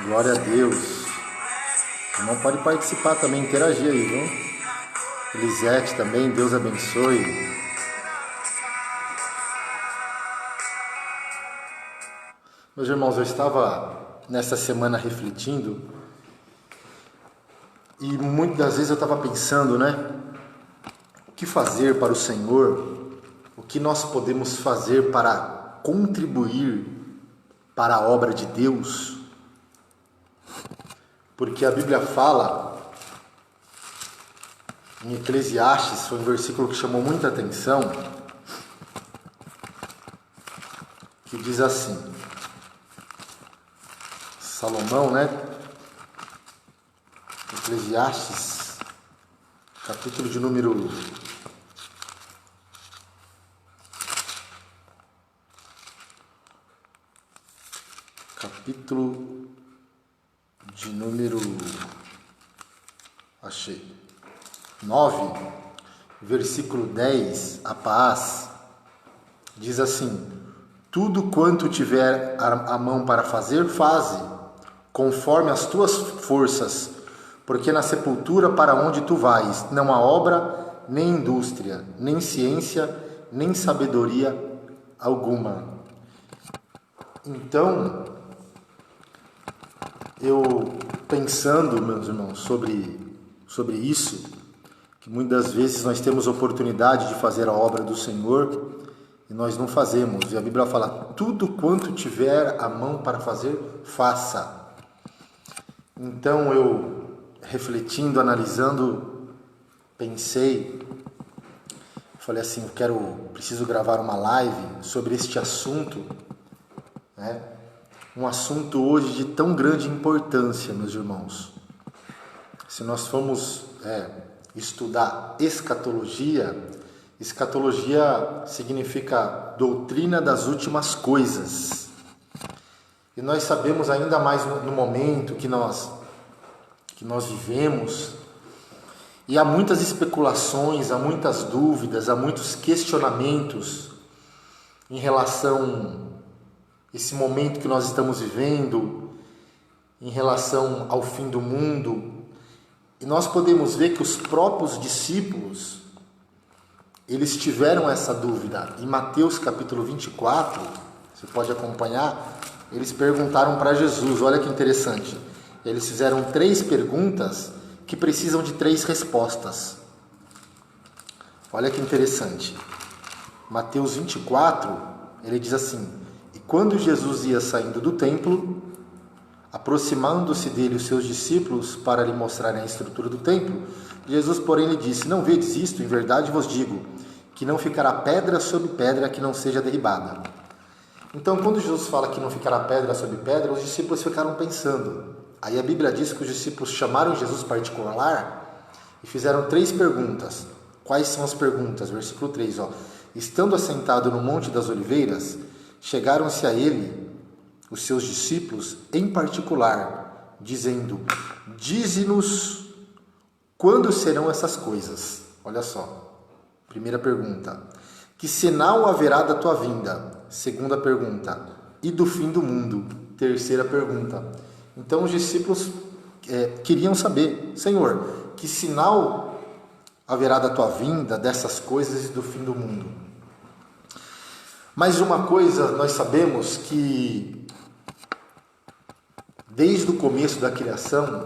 Glória a Deus. O irmão pode participar também, interagir aí, viu? Elisete também, Deus abençoe. Meus irmãos, eu estava nessa semana refletindo e muitas das vezes eu estava pensando, o que fazer para o Senhor, o que nós podemos fazer para contribuir para a obra de Deus, porque a Bíblia fala em Eclesiastes, foi um versículo que chamou muita atenção, que diz assim, Salomão, Eclesiastes, capítulo de número 9, versículo 10, a paz, diz assim: tudo quanto tiver a mão para fazer, faze, conforme as tuas forças, porque na sepultura para onde tu vais, não há obra, nem indústria, nem ciência, nem sabedoria alguma. Então, eu pensando, meus irmãos, sobre isso, que muitas vezes nós temos oportunidade de fazer a obra do Senhor e nós não fazemos. E a Bíblia fala, tudo quanto tiver a mão para fazer, faça. Então eu, refletindo, analisando, pensei, falei assim, preciso gravar uma live sobre este assunto, um assunto hoje de tão grande importância, meus irmãos. Se nós formos estudar escatologia significa doutrina das últimas coisas. E nós sabemos ainda mais no momento que nós vivemos, e há muitas especulações, há muitas dúvidas, há muitos questionamentos em relação a esse momento que nós estamos vivendo, em relação ao fim do mundo. E nós podemos ver que os próprios discípulos, eles tiveram essa dúvida. Em Mateus capítulo 24, você pode acompanhar, eles perguntaram para Jesus, olha que interessante, eles fizeram 3 perguntas que precisam de 3 respostas. Olha que interessante. Mateus 24, ele diz assim, e quando Jesus ia saindo do templo, aproximando-se dele os seus discípulos para lhe mostrarem a estrutura do templo, Jesus, porém, lhe disse, não vedes isto? Em verdade vos digo, que não ficará pedra sobre pedra que não seja derribada. Então, quando Jesus fala que não ficará pedra sobre pedra, os discípulos ficaram pensando. Aí a Bíblia diz que os discípulos chamaram Jesus particular e fizeram 3 perguntas. Quais são as perguntas? Versículo 3, estando assentado no Monte das Oliveiras, chegaram-se a ele os seus discípulos em particular, dizendo, dize-nos quando serão essas coisas. Olha só, primeira pergunta, que sinal haverá da tua vinda? Segunda pergunta, e do fim do mundo? Terceira pergunta. Então os discípulos queriam saber, Senhor, que sinal haverá da tua vinda, dessas coisas e do fim do mundo? Mas uma coisa nós sabemos que desde o começo da criação,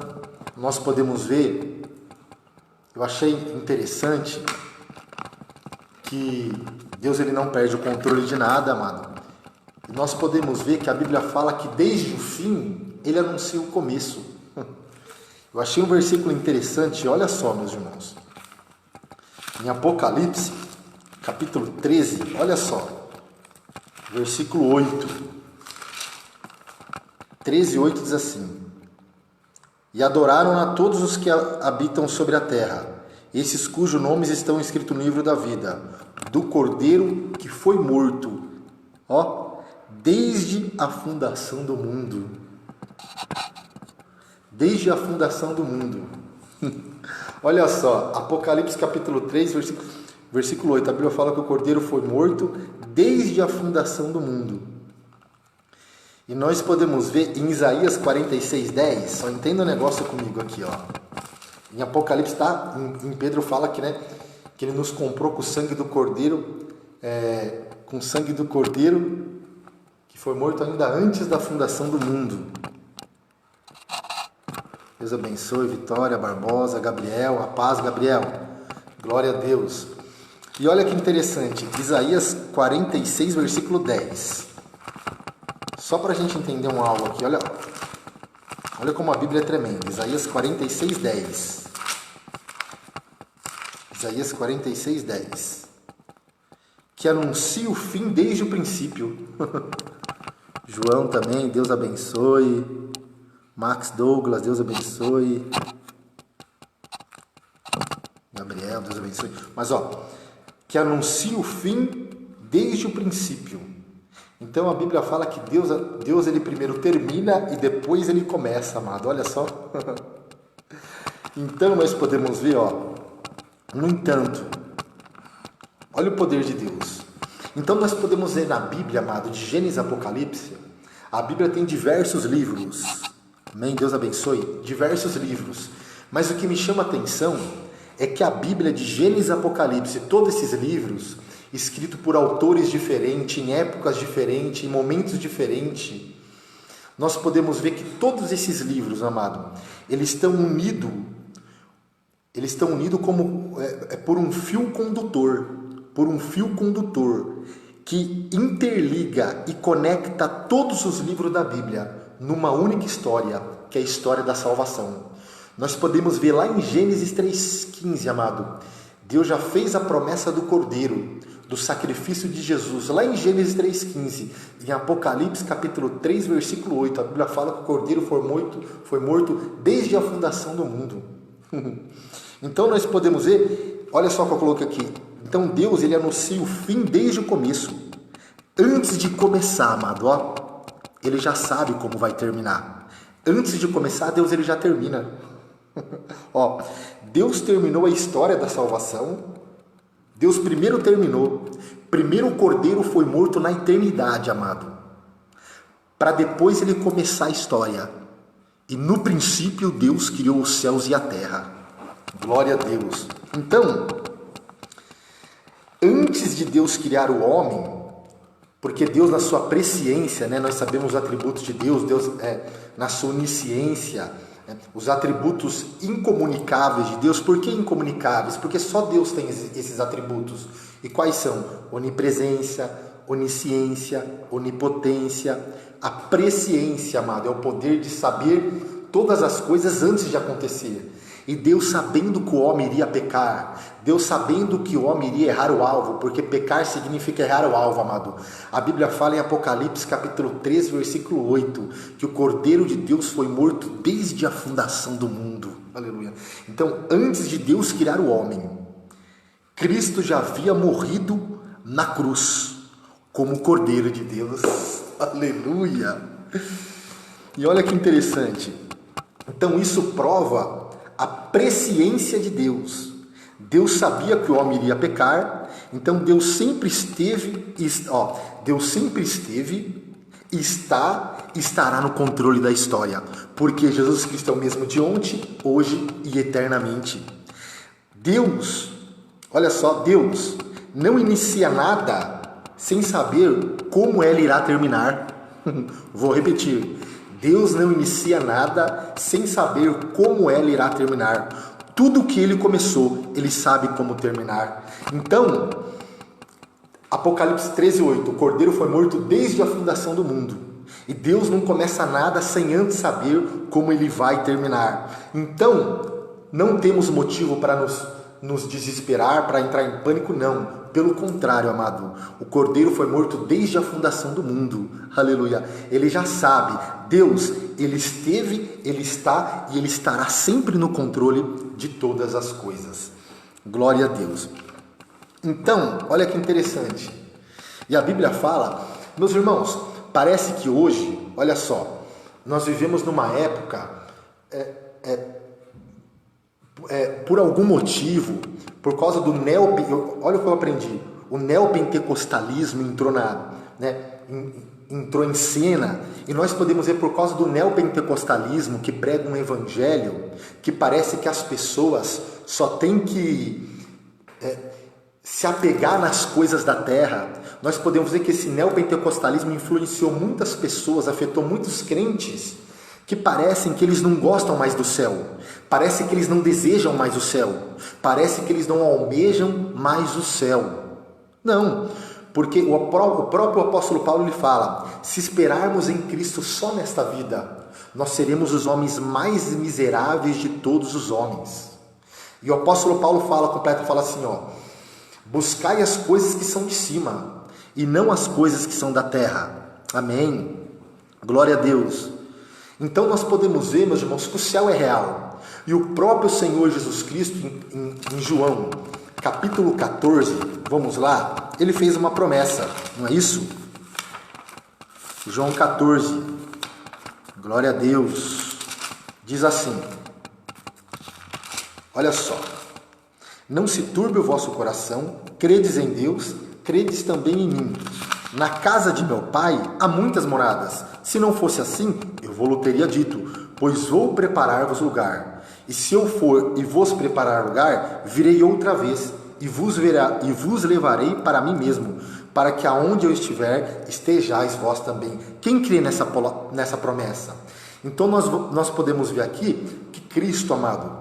nós podemos ver, eu achei interessante, que Deus ele não perde o controle de nada, amado. E nós podemos ver que a Bíblia fala que desde o fim, ele anuncia o começo. Eu achei um versículo interessante, olha só, meus irmãos. Em Apocalipse, capítulo 13, olha só, versículo 8. 13:8 diz assim, e adoraram a todos os que habitam sobre a terra, esses cujos nomes estão escritos no livro da vida, do Cordeiro que foi morto, desde a fundação do mundo. Desde a fundação do mundo. Olha só, Apocalipse capítulo 3, versículo 8, a Bíblia fala que o Cordeiro foi morto desde a fundação do mundo. E nós podemos ver em Isaías 46:10, só entenda um negócio comigo aqui, ó. Em Apocalipse, tá? Em Pedro fala que, né, que ele nos comprou com o sangue do Cordeiro, com o sangue do Cordeiro, que foi morto ainda antes da fundação do mundo. Deus abençoe, Vitória, Barbosa, Gabriel, a paz, Gabriel. Glória a Deus. E olha que interessante, Isaías 46, versículo 10. Só para a gente entender um algo aqui, olha como a Bíblia é tremenda. Isaías 46, 10. Isaías 46, 10. Que anuncia o fim desde o princípio. João também, Deus abençoe. Max Douglas, Deus abençoe. Gabriel, Deus abençoe. Mas que anuncia o fim desde o princípio. Então a Bíblia fala que Deus ele primeiro termina e depois ele começa, amado. Olha só. Então nós podemos ver, no entanto, olha o poder de Deus. Então nós podemos ver na Bíblia, amado, de Gênesis a Apocalipse, a Bíblia tem diversos livros. Amém? Deus abençoe. Diversos livros. Mas o que me chama a atenção é que a Bíblia de Gênesis e Apocalipse, todos esses livros, escritos por autores diferentes, em épocas diferentes, em momentos diferentes, nós podemos ver que todos esses livros, amado, eles estão unidos como por um fio condutor, que interliga e conecta todos os livros da Bíblia numa única história, que é a história da salvação. Nós podemos ver lá em Gênesis 3,15, amado, Deus já fez a promessa do Cordeiro, do sacrifício de Jesus, lá em Gênesis 3,15, em Apocalipse capítulo 3, versículo 8, a Bíblia fala que o Cordeiro foi morto desde a fundação do mundo. Então nós podemos ver, olha só o que eu coloquei aqui, então Deus ele anuncia o fim desde o começo, antes de começar, amado, ele já sabe como vai terminar. Antes de começar, Deus ele já termina. Deus terminou a história da salvação. Deus primeiro terminou. Primeiro o Cordeiro foi morto na eternidade, amado, para depois ele começar a história. E no princípio Deus criou os céus e a terra. Glória a Deus. Então, antes de Deus criar o homem, porque Deus na sua presciência, nós sabemos os atributos de Deus, na sua onisciência, os atributos incomunicáveis de Deus. Por que incomunicáveis? Porque só Deus tem esses atributos. E quais são? Onipresença, onisciência, onipotência. A presciência, amado, é o poder de saber todas as coisas antes de acontecer. E Deus sabendo que o homem iria pecar, Deus sabendo que o homem iria errar o alvo, porque pecar significa errar o alvo, amado. A Bíblia fala em Apocalipse capítulo 3, versículo 8, que o Cordeiro de Deus foi morto desde a fundação do mundo. Aleluia. Então, antes de Deus criar o homem, Cristo já havia morrido na cruz, como Cordeiro de Deus. Aleluia. E olha que interessante. Então, isso prova a presciência de Deus. Deus sabia que o homem iria pecar, então Deus sempre esteve, está e estará no controle da história, porque Jesus Cristo é o mesmo de ontem, hoje e eternamente. Deus, olha só, Deus não inicia nada sem saber como ela irá terminar. Vou repetir. Deus não inicia nada sem saber como ela irá terminar. Tudo que ele começou, ele sabe como terminar. Então, Apocalipse 13:8, o Cordeiro foi morto desde a fundação do mundo. E Deus não começa nada sem antes saber como ele vai terminar. Então, não temos motivo para nos desesperar, para entrar em pânico, não. Pelo contrário, amado, o Cordeiro foi morto desde a fundação do mundo. Aleluia. Ele já sabe. Deus, ele esteve, ele está e ele estará sempre no controle de todas as coisas. Glória a Deus. Então, olha que interessante. E a Bíblia fala, meus irmãos, parece que hoje, olha só, nós vivemos numa época, por algum motivo, por causa do olha o que eu aprendi, o neopentecostalismo entrou entrou em cena, e nós podemos ver por causa do neopentecostalismo, que prega um evangelho que parece que as pessoas só têm que se apegar nas coisas da terra. Nós podemos ver que esse neopentecostalismo influenciou muitas pessoas, afetou muitos crentes, que parecem que eles não gostam mais do céu, parece que eles não desejam mais o céu, parece que eles não almejam mais o céu. Não, porque o próprio apóstolo Paulo lhe fala: se esperarmos em Cristo só nesta vida, nós seremos os homens mais miseráveis de todos os homens. E o apóstolo Paulo fala assim, buscai as coisas que são de cima, e não as coisas que são da terra. Amém? Glória a Deus. Então nós podemos ver, meus irmãos, que o céu é real. E o próprio Senhor Jesus Cristo, em João, capítulo 14, vamos lá, ele fez uma promessa, não é isso? João 14, glória a Deus, diz assim, olha só: não se turbe o vosso coração, credes em Deus, credes também em mim. Na casa de meu pai há muitas moradas. Se não fosse assim, eu vou-lhe teria dito, pois vou preparar-vos lugar. E se eu for e vos preparar lugar, virei outra vez, e vos levarei para mim mesmo, para que aonde eu estiver, estejais vós também. Quem crê nessa promessa? Então nós podemos ver aqui que Cristo, amado,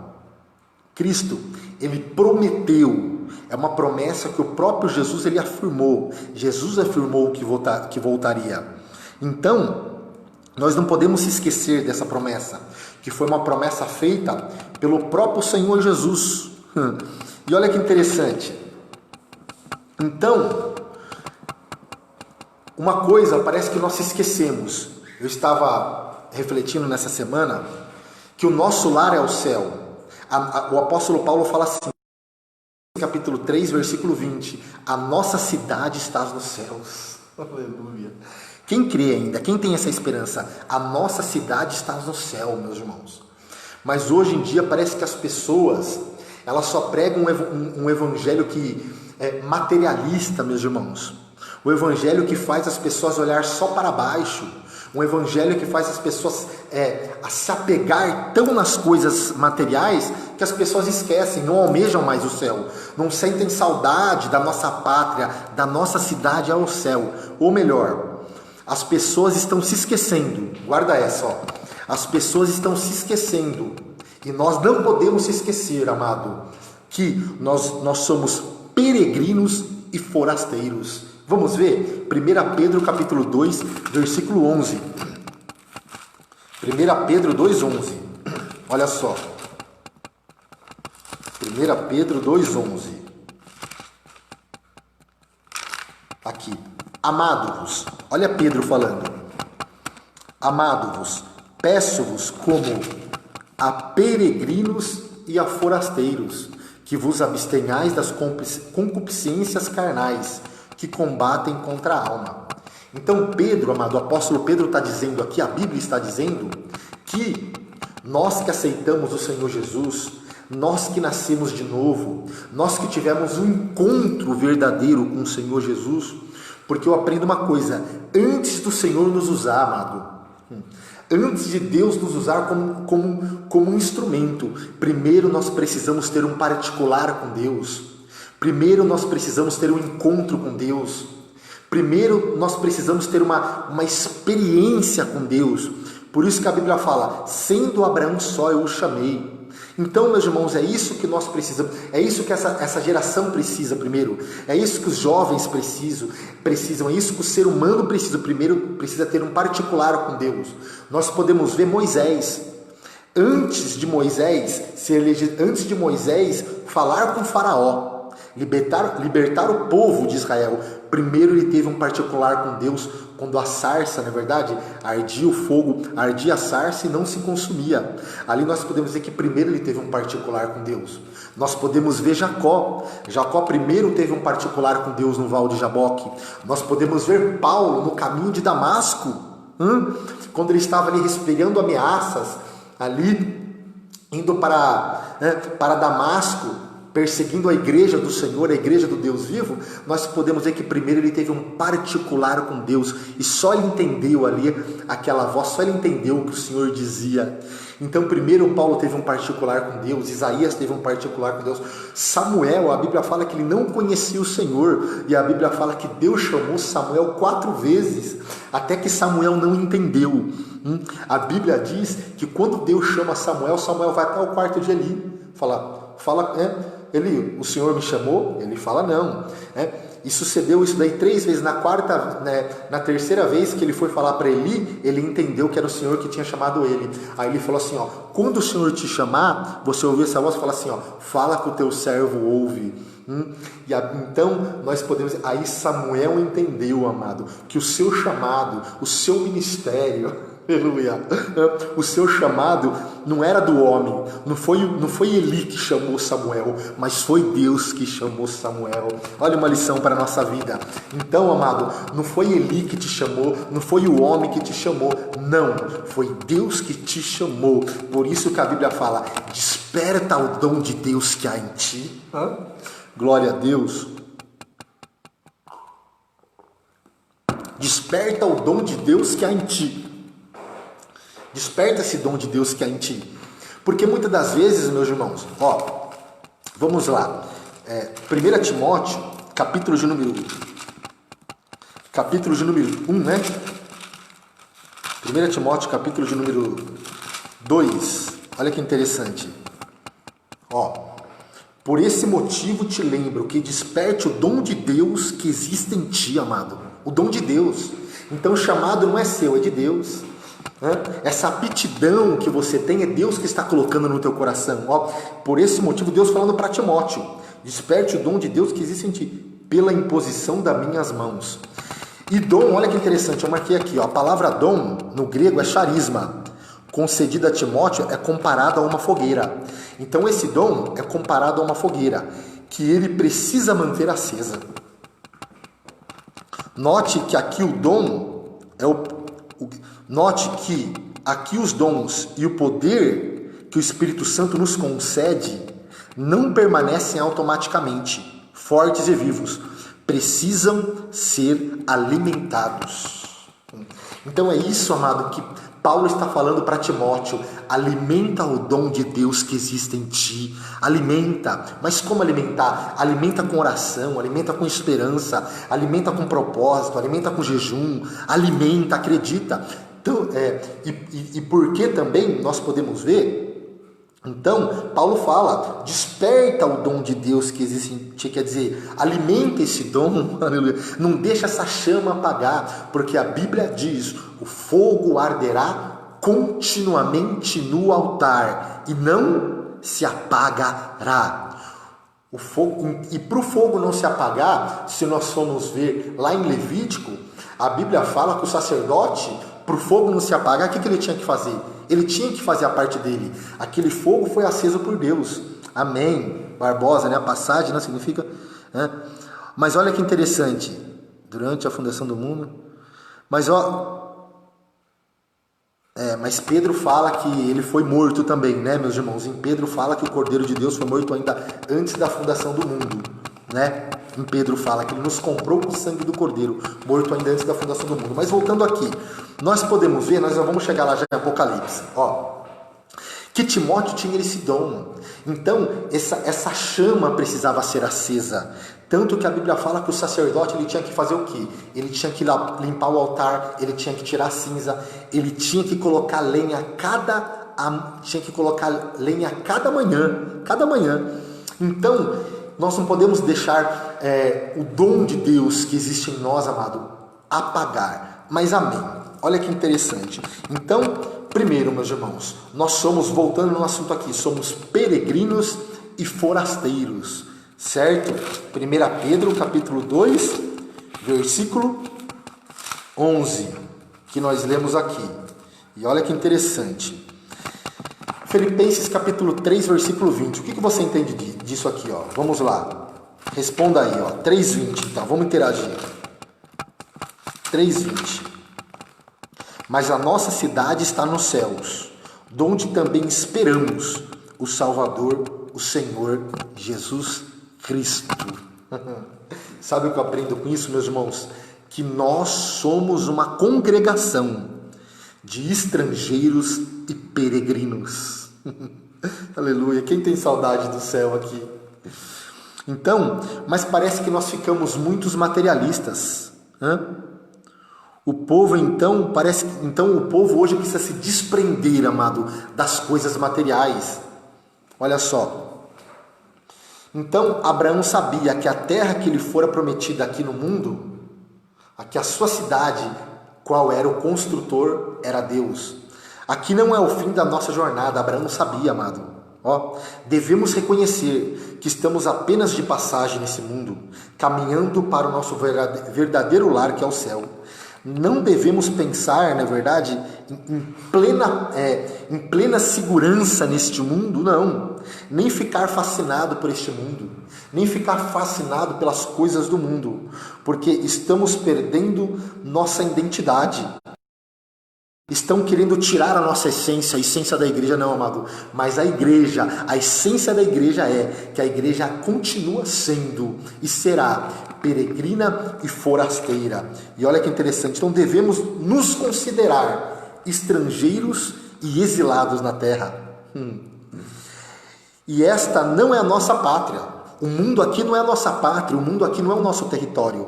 Cristo, ele prometeu, é uma promessa que o próprio Jesus ele afirmou. Jesus afirmou que voltaria. Então, nós não podemos se esquecer dessa promessa, que foi uma promessa feita pelo próprio Senhor Jesus. E olha que interessante. Então, uma coisa parece que nós esquecemos. Eu estava refletindo nessa semana que o nosso lar é o céu. O apóstolo Paulo fala assim, capítulo 3, versículo 20, a nossa cidade está nos céus. Aleluia. Quem crê ainda, quem tem essa esperança, a nossa cidade está no céu, meus irmãos. Mas hoje em dia parece que as pessoas, elas só pregam um evangelho que é materialista, meus irmãos. O evangelho que faz as pessoas olhar só para baixo. Um evangelho que faz as pessoas a se apegar tão nas coisas materiais que as pessoas esquecem, não almejam mais o céu, não sentem saudade da nossa pátria, da nossa cidade ao céu. Ou melhor, as pessoas estão se esquecendo, guarda essa, as pessoas estão se esquecendo, e nós não podemos se esquecer, amado, que nós somos peregrinos e forasteiros. Vamos ver? 1 Pedro capítulo 2, versículo 11. 1 Pedro 2,11. Olha só. 1 Pedro 2,11. Aqui. Amado-vos. Olha Pedro falando. Amado-vos, peço-vos como a peregrinos e a forasteiros, que vos abstenhais das concupiscências carnais, que combatem contra a alma. Então Pedro, amado, o apóstolo Pedro está dizendo aqui, a Bíblia está dizendo que nós que aceitamos o Senhor Jesus, nós que nascemos de novo, nós que tivemos um encontro verdadeiro com o Senhor Jesus, porque eu aprendo uma coisa, antes do Senhor nos usar, amado, antes de Deus nos usar como um instrumento, primeiro nós precisamos ter um particular com Deus. Primeiro nós precisamos ter um encontro com Deus. Primeiro nós precisamos ter uma experiência com Deus. Por isso que a Bíblia fala, sendo Abraão só eu o chamei. Então, meus irmãos, é isso que nós precisamos, é isso que essa geração precisa primeiro, é isso que os jovens precisam, é isso que o ser humano precisa, primeiro precisa ter um particular com Deus. Nós podemos ver Moisés, antes de Moisés falar com Faraó, libertar o povo de Israel, primeiro ele teve um particular com Deus, quando a sarça, na verdade, ardia o fogo, ardia a sarça e não se consumia. Ali nós podemos ver que primeiro ele teve um particular com Deus. Nós podemos ver Jacó primeiro teve um particular com Deus no Val de Jaboque. Nós podemos ver Paulo no caminho de Damasco, quando ele estava ali respirando ameaças, ali indo para Damasco, perseguindo a igreja do Senhor, a igreja do Deus vivo, nós podemos ver que primeiro ele teve um particular com Deus, e só ele entendeu ali aquela voz, só ele entendeu o que o Senhor dizia. Então primeiro Paulo teve um particular com Deus, Isaías teve um particular com Deus, Samuel, a Bíblia fala que ele não conhecia o Senhor, e a Bíblia fala que Deus chamou Samuel 4 vezes, até que Samuel não entendeu. A Bíblia diz que quando Deus chama Samuel, Samuel vai até o quarto de Eli, fala, Eli, o Senhor me chamou? Ele fala não, e sucedeu isso daí 3 vezes. Na terceira vez que ele foi falar para Eli, ele entendeu que era o Senhor que tinha chamado ele. Aí ele falou assim, quando o Senhor te chamar, você ouvir essa voz, fala assim, fala que o teu servo ouve. Então nós podemos, aí Samuel entendeu, amado, que o seu chamado, o seu ministério, aleluia, o seu chamado não era do homem, não foi Eli que chamou Samuel, mas foi Deus que chamou Samuel. Olha uma lição para a nossa vida. Então, amado, não foi Eli que te chamou, não foi o homem que te chamou, não, foi Deus que te chamou. Por isso que a Bíblia fala, desperta o dom de Deus que há em ti. Glória a Deus. Desperta o dom de Deus que há em ti. Desperta esse dom de Deus que há em ti. Porque muitas das vezes, meus irmãos, vamos lá. 1 Timóteo, capítulo de número 1, né? 1 Timóteo, capítulo de número 2. Olha que interessante. Por esse motivo te lembro que desperte o dom de Deus que existe em ti, amado. O dom de Deus. Então o chamado não é seu, é de Deus. Essa aptidão que você tem é Deus que está colocando no teu coração. Por esse motivo Deus falando para Timóteo, desperte o dom de Deus que existe em ti, pela imposição das minhas mãos. E dom, olha que interessante, eu marquei aqui, a palavra dom no grego é charisma, concedida a Timóteo é comparado a uma fogueira. Então esse dom é comparado a uma fogueira que ele precisa manter acesa. Note que aqui o dom Note que aqui os dons e o poder que o Espírito Santo nos concede não permanecem automaticamente, fortes e vivos. Precisam ser alimentados. Então é isso, amado, que Paulo está falando para Timóteo. Alimenta o dom de Deus que existe em ti. Alimenta. Mas como alimentar? Alimenta com oração, alimenta com esperança, alimenta com propósito, alimenta com jejum. Alimenta, acredita. Então, e por que também nós podemos ver? Então, Paulo fala, desperta o dom de Deus que existe em ti, quer dizer, alimenta esse dom, aleluia. Não deixa essa chama apagar, porque a Bíblia diz, o fogo arderá continuamente no altar e não se apagará. O fogo, e para o fogo não se apagar, se nós formos ver lá em Levítico, a Bíblia fala que o sacerdote, para o fogo não se apagar, o que ele tinha que fazer? Ele tinha que fazer a parte dele. Aquele fogo foi aceso por Deus. Amém. Barbosa, né? A passagem, não significa... Mas olha que interessante. Durante a fundação do mundo... Mas Pedro fala que ele foi morto também, né, meus irmãos? Em Pedro fala que o Cordeiro de Deus foi morto ainda antes da fundação do mundo, né? Em Pedro fala que ele nos comprou com o sangue do Cordeiro, morto ainda antes da fundação do mundo. Mas voltando aqui, nós podemos ver, nós já vamos chegar lá já em Apocalipse, que Timóteo tinha esse dom. Então, essa chama precisava ser acesa. Tanto que a Bíblia fala que o sacerdote ele tinha que fazer o quê? Ele tinha que limpar o altar, ele tinha que tirar a cinza, ele tinha que colocar lenha cada manhã. Então, nós não podemos deixar o dom de Deus que existe em nós, amado, apagar. Mas amém. Olha que interessante. Então, primeiro, meus irmãos, nós somos, voltando no assunto aqui, somos peregrinos e forasteiros, certo? 1 Pedro, capítulo 2, versículo 11, que nós lemos aqui. E olha que interessante. Filipenses, capítulo 3, versículo 20. O que você entende disso aqui? Vamos lá. Responda aí. 3:20. Então, vamos interagir. 3:20. Mas a nossa cidade está nos céus, donde também esperamos o Salvador, o Senhor Jesus Cristo. Sabe o que eu aprendo com isso, meus irmãos? Que nós somos uma congregação de estrangeiros e peregrinos. Aleluia. Quem tem saudade do céu aqui? Então, mas parece que nós ficamos muitos materialistas, né? O povo o povo hoje precisa se desprender, amado, das coisas materiais. Olha só. Então, Abraão sabia que a terra que lhe fora prometida aqui no mundo, aqui a sua cidade, qual era o construtor, era Deus. Aqui não é o fim da nossa jornada, Abraão sabia, amado. Devemos reconhecer que estamos apenas de passagem nesse mundo, caminhando para o nosso verdadeiro lar, que é o céu. Não devemos pensar, na verdade, em plena segurança neste mundo, não. Nem ficar fascinado por este mundo, nem ficar fascinado pelas coisas do mundo, porque estamos perdendo nossa identidade. Estão querendo tirar a nossa essência, a essência da igreja não, amado, mas a essência da igreja é que a igreja continua sendo e será peregrina e forasteira. E olha que interessante, então devemos nos considerar estrangeiros e exilados na terra. E esta não é a nossa pátria. O mundo aqui não é a nossa pátria, o mundo aqui não é o nosso território.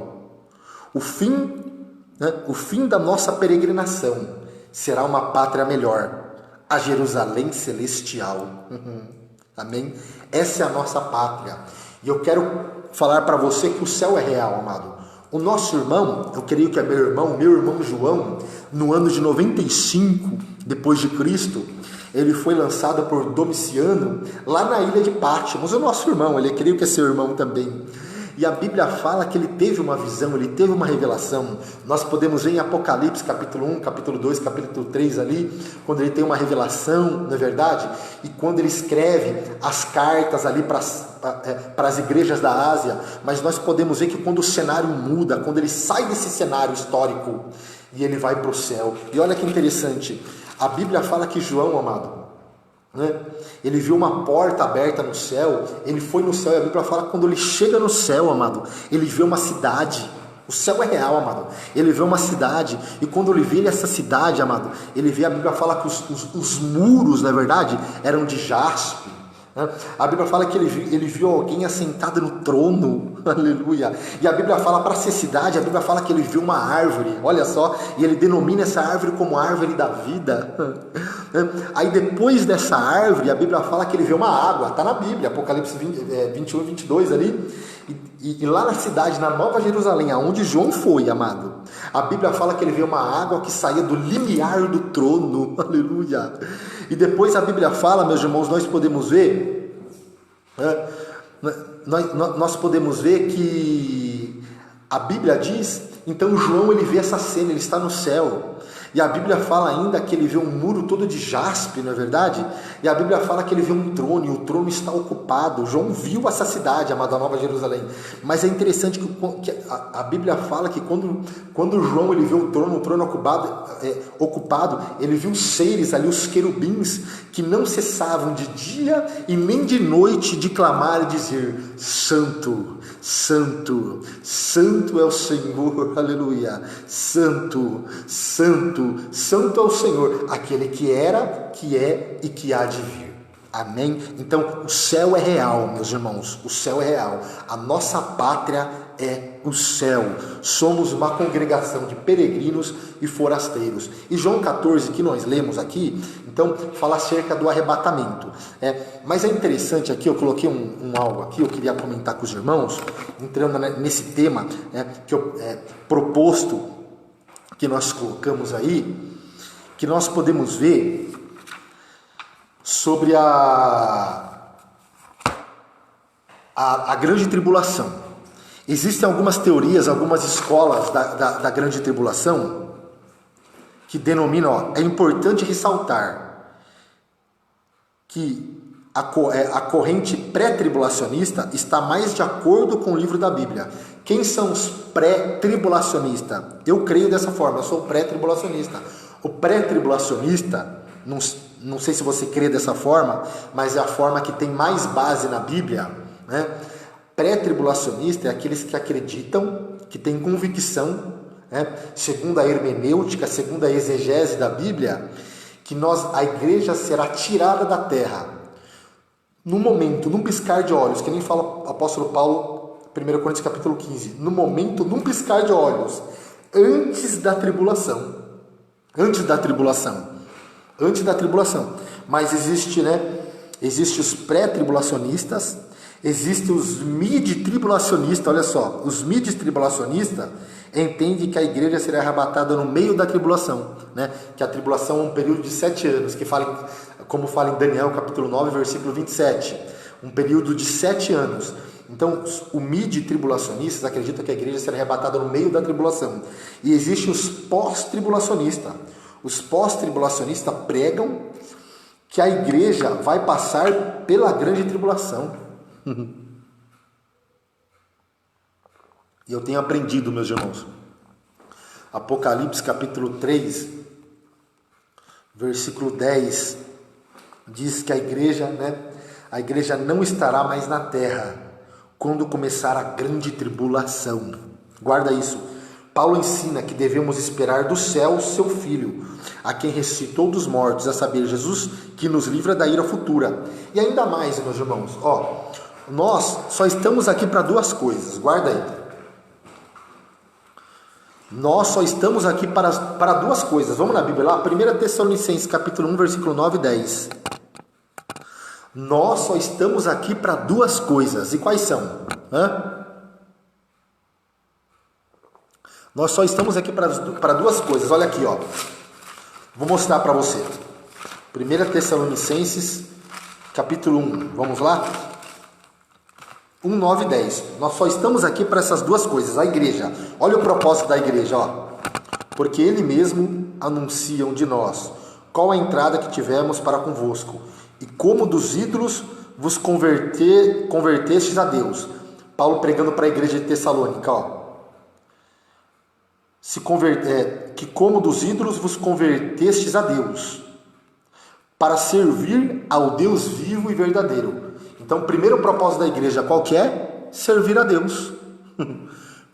O fim da nossa peregrinação será uma pátria melhor, a Jerusalém celestial. Amém? Essa é a nossa pátria. E eu quero falar para você que o céu é real, amado. O nosso irmão, eu creio que é meu irmão João, no ano de 95 depois de Cristo, ele foi lançado por Domiciano lá na ilha de Patmos. O nosso irmão, ele creio que é seu irmão também. E a Bíblia fala que ele teve uma visão, ele teve uma revelação. Nós podemos ver em Apocalipse, capítulo 1, capítulo 2, capítulo 3 ali, quando ele tem uma revelação, não é verdade? E quando ele escreve as cartas ali para as igrejas da Ásia. Mas nós podemos ver que quando o cenário muda, quando ele sai desse cenário histórico e ele vai para o céu. E olha que interessante, a Bíblia fala que João, amado, ele viu uma porta aberta no céu, ele foi no céu, e a Bíblia fala que quando ele chega no céu, amado, ele vê uma cidade. O céu é real, amado. Ele vê uma cidade, e quando ele vê essa cidade, amado, ele vê, a Bíblia fala que os muros, na verdade, eram de jaspe. A Bíblia fala que ele viu alguém assentado no trono, aleluia. E a Bíblia fala, para ser cidade, a Bíblia fala que ele viu uma árvore, olha só, e ele denomina essa árvore como árvore da vida. Aí depois dessa árvore, a Bíblia fala que ele vê uma água, está na Bíblia, Apocalipse 21 e 22 ali, e lá na cidade, na Nova Jerusalém, aonde João foi, amado, a Bíblia fala que ele vê uma água que saía do limiar do trono, aleluia. E depois a Bíblia fala, meus irmãos, nós podemos ver que a Bíblia diz, então João ele vê essa cena, ele está no céu, e a Bíblia fala ainda que ele vê um muro todo de jaspe, não é verdade? E a Bíblia fala que ele vê um trono, e o trono está ocupado. João viu essa cidade, amada Nova Jerusalém. Mas é interessante que a Bíblia fala que quando João ele vê o trono ocupado, ele viu os seres ali, os querubins, que não cessavam de dia e nem de noite de clamar e dizer: Santo, Santo, Santo é o Senhor, aleluia, Santo, Santo, Santo é o Senhor, aquele que era, que é e que há de vir. Amém? Então o céu é real, meus irmãos, o céu é real, a nossa pátria é o céu, somos uma congregação de peregrinos e forasteiros. E João 14, que nós lemos aqui, então fala acerca do arrebatamento. Mas é interessante aqui, eu coloquei algo aqui, eu queria comentar com os irmãos, entrando nesse tema proposto, que nós colocamos aí, que nós podemos ver sobre a grande tribulação. Existem algumas teorias, algumas escolas da grande tribulação que denominam, é importante ressaltar que a corrente pré-tribulacionista está mais de acordo com o livro da Bíblia. Quem são os pré-tribulacionistas? Eu creio dessa forma, eu sou pré-tribulacionista. O pré-tribulacionista, não sei se você crê dessa forma, mas é a forma que tem mais base na Bíblia, né? Pré-tribulacionista é aqueles que acreditam, que têm convicção, né? Segundo a hermenêutica, segundo a exegese da Bíblia, que a igreja será tirada da terra no momento, num piscar de olhos, que nem fala o apóstolo Paulo, 1 Coríntios capítulo 15, no momento, num piscar de olhos, antes da tribulação. Antes da tribulação. Antes da tribulação. Mas existe, né? Existem os pré-tribulacionistas, existem os mid-tribulacionistas, olha só, os mid-tribulacionistas entendem que a igreja será arrebatada no meio da tribulação, né? Que a tribulação é um período de 7 anos, como fala em Daniel capítulo 9, versículo 27, um período de 7 anos. Então, o mid-tribulacionistas acreditam que a igreja será arrebatada no meio da tribulação. E existem os pós-tribulacionistas. Os pós-tribulacionistas pregam que a igreja vai passar pela grande tribulação. E eu tenho aprendido, meus irmãos. Apocalipse capítulo 3, versículo 10, diz que a igreja, né? A igreja não estará mais na terra quando começar a grande tribulação. Guarda isso. Paulo ensina que devemos esperar do céu seu Filho, a quem ressuscitou dos mortos, a saber, Jesus, que nos livra da ira futura. E ainda mais, meus irmãos, nós só estamos aqui para 2 coisas, guarda aí. Nós só estamos aqui para 2 coisas. Vamos na Bíblia lá, 1 Tessalonicenses capítulo 1, versículo 9 e 10. Nós só estamos aqui para 2 coisas. E quais são? Nós só estamos aqui para 2 coisas. Olha aqui, vou mostrar para você. 1 Tessalonicenses, capítulo 1. Vamos lá? 1, 9 e 10. Nós só estamos aqui para essas 2 coisas. A igreja. Olha o propósito da igreja, Porque ele mesmo anunciam de nós qual a entrada que tivemos para convosco, e como dos ídolos vos convertestes a Deus. Paulo pregando para a igreja de Tessalônica, que como dos ídolos vos convertestes a Deus, para servir ao Deus vivo e verdadeiro. Então, primeiro propósito da igreja qual que é? Servir a Deus.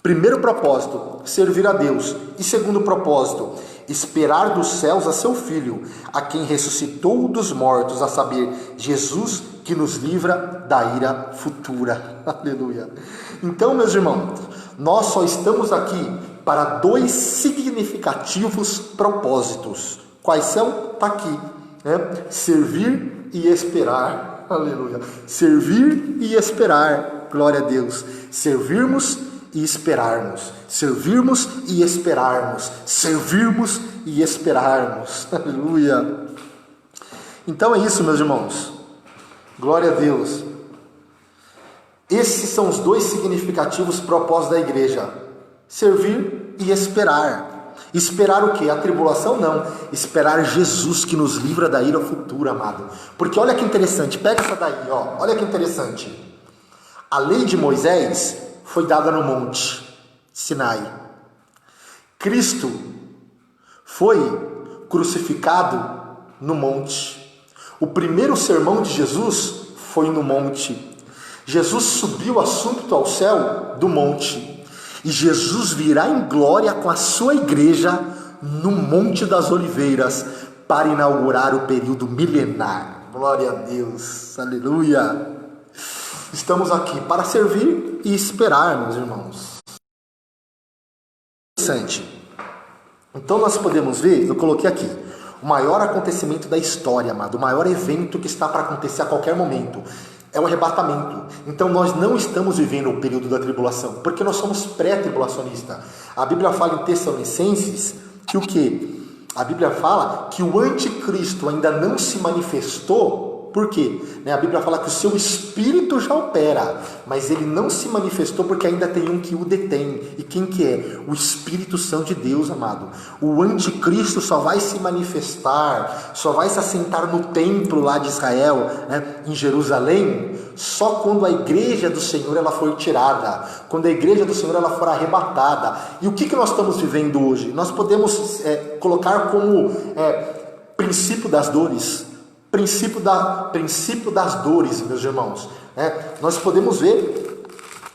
Primeiro propósito, servir a Deus. E segundo propósito, esperar dos céus a seu Filho, a quem ressuscitou dos mortos, a saber, Jesus, que nos livra da ira futura. Aleluia. Então, meus irmãos, nós só estamos aqui para 2 significativos propósitos. Quais são? Está aqui, né? Servir e esperar. Aleluia. Servir e esperar. Glória a Deus. Servirmos e esperarmos. Servirmos e esperarmos. Servirmos e esperarmos. Aleluia. Então é isso, meus irmãos. Glória a Deus. Esses são os 2 significativos propósitos da igreja. Servir e esperar. Esperar o quê? A tribulação? Não. Esperar Jesus, que nos livra da ira futura, amado. Porque olha que interessante. Pega essa daí, olha que interessante. A lei de Moisés foi dada no monte Sinai. Cristo foi crucificado no monte. O primeiro sermão de Jesus foi no monte. Jesus subiu assunto ao céu do monte. E Jesus virá em glória com a sua igreja no Monte das Oliveiras para inaugurar o período milenar. Glória a Deus. Aleluia. Estamos aqui para servir e esperar, meus irmãos. Interessante. Então nós podemos ver, eu coloquei aqui, o maior acontecimento da história, amado, o maior evento que está para acontecer a qualquer momento. É o arrebatamento. Então nós não estamos vivendo o período da tribulação, porque nós somos pré-tribulacionistas. A Bíblia fala em Tessalonicenses que o quê? A Bíblia fala que o anticristo ainda não se manifestou. Por quê? A Bíblia fala que o seu espírito já opera, mas ele não se manifestou porque ainda tem um que o detém. E quem que é? O Espírito Santo de Deus, amado. O anticristo só vai se manifestar, só vai se assentar no templo lá de Israel, em Jerusalém, só quando a igreja do Senhor ela for tirada, quando a igreja do Senhor ela for arrebatada. E o que nós estamos vivendo hoje? Nós podemos colocar como princípio das dores. Princípio das dores, meus irmãos. Nós podemos ver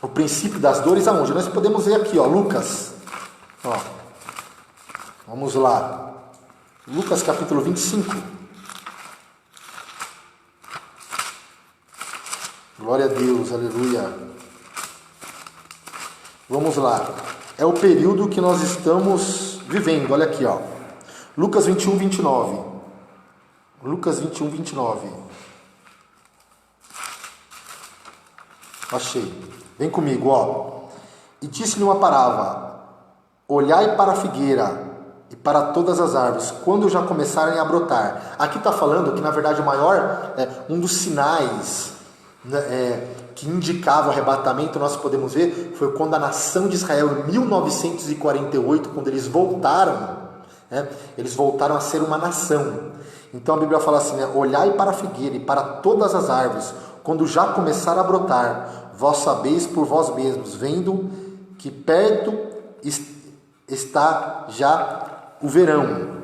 o princípio das dores aonde? Nós podemos ver aqui, Lucas. Vamos lá. Lucas capítulo 25. Glória a Deus, aleluia. Vamos lá. É o período que nós estamos vivendo. Olha aqui, Lucas 21, 29. Lucas 21, 29. Achei. Vem comigo, E disse-lhe uma parábola: olhai para a figueira e para todas as árvores, quando já começarem a brotar. Aqui está falando que, na verdade, um dos sinais que indicava o arrebatamento, nós podemos ver, foi quando a nação de Israel, em 1948, quando eles voltaram a ser uma nação. Então a Bíblia fala assim, olhai para a figueira e para todas as árvores, quando já começar a brotar, vós sabeis por vós mesmos, vendo que perto está já o verão.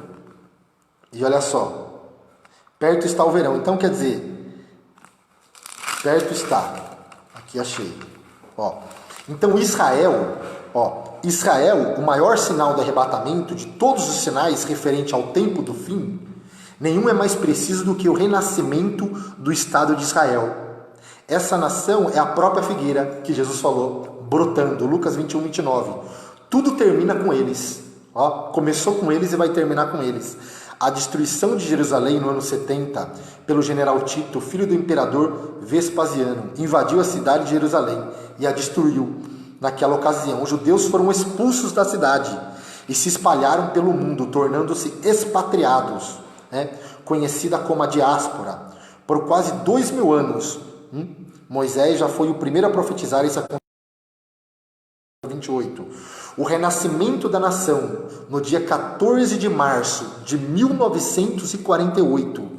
E olha só, perto está o verão. Então quer dizer, perto está. Aqui achei. Então Israel, o maior sinal do arrebatamento, de todos os sinais referente ao tempo do fim, nenhum é mais preciso do que o renascimento do Estado de Israel. Essa nação é a própria figueira que Jesus falou, brotando. Lucas 21, 29. Tudo termina com eles. Começou com eles e vai terminar com eles. A destruição de Jerusalém no ano 70, pelo general Tito, filho do imperador Vespasiano, invadiu a cidade de Jerusalém e a destruiu. Naquela ocasião, os judeus foram expulsos da cidade e se espalharam pelo mundo, tornando-se expatriados, conhecida como a diáspora. Por quase 2000 anos, Moisés já foi o primeiro a profetizar esse acontecimento. 28. O renascimento da nação, no dia 14 de março de 1948,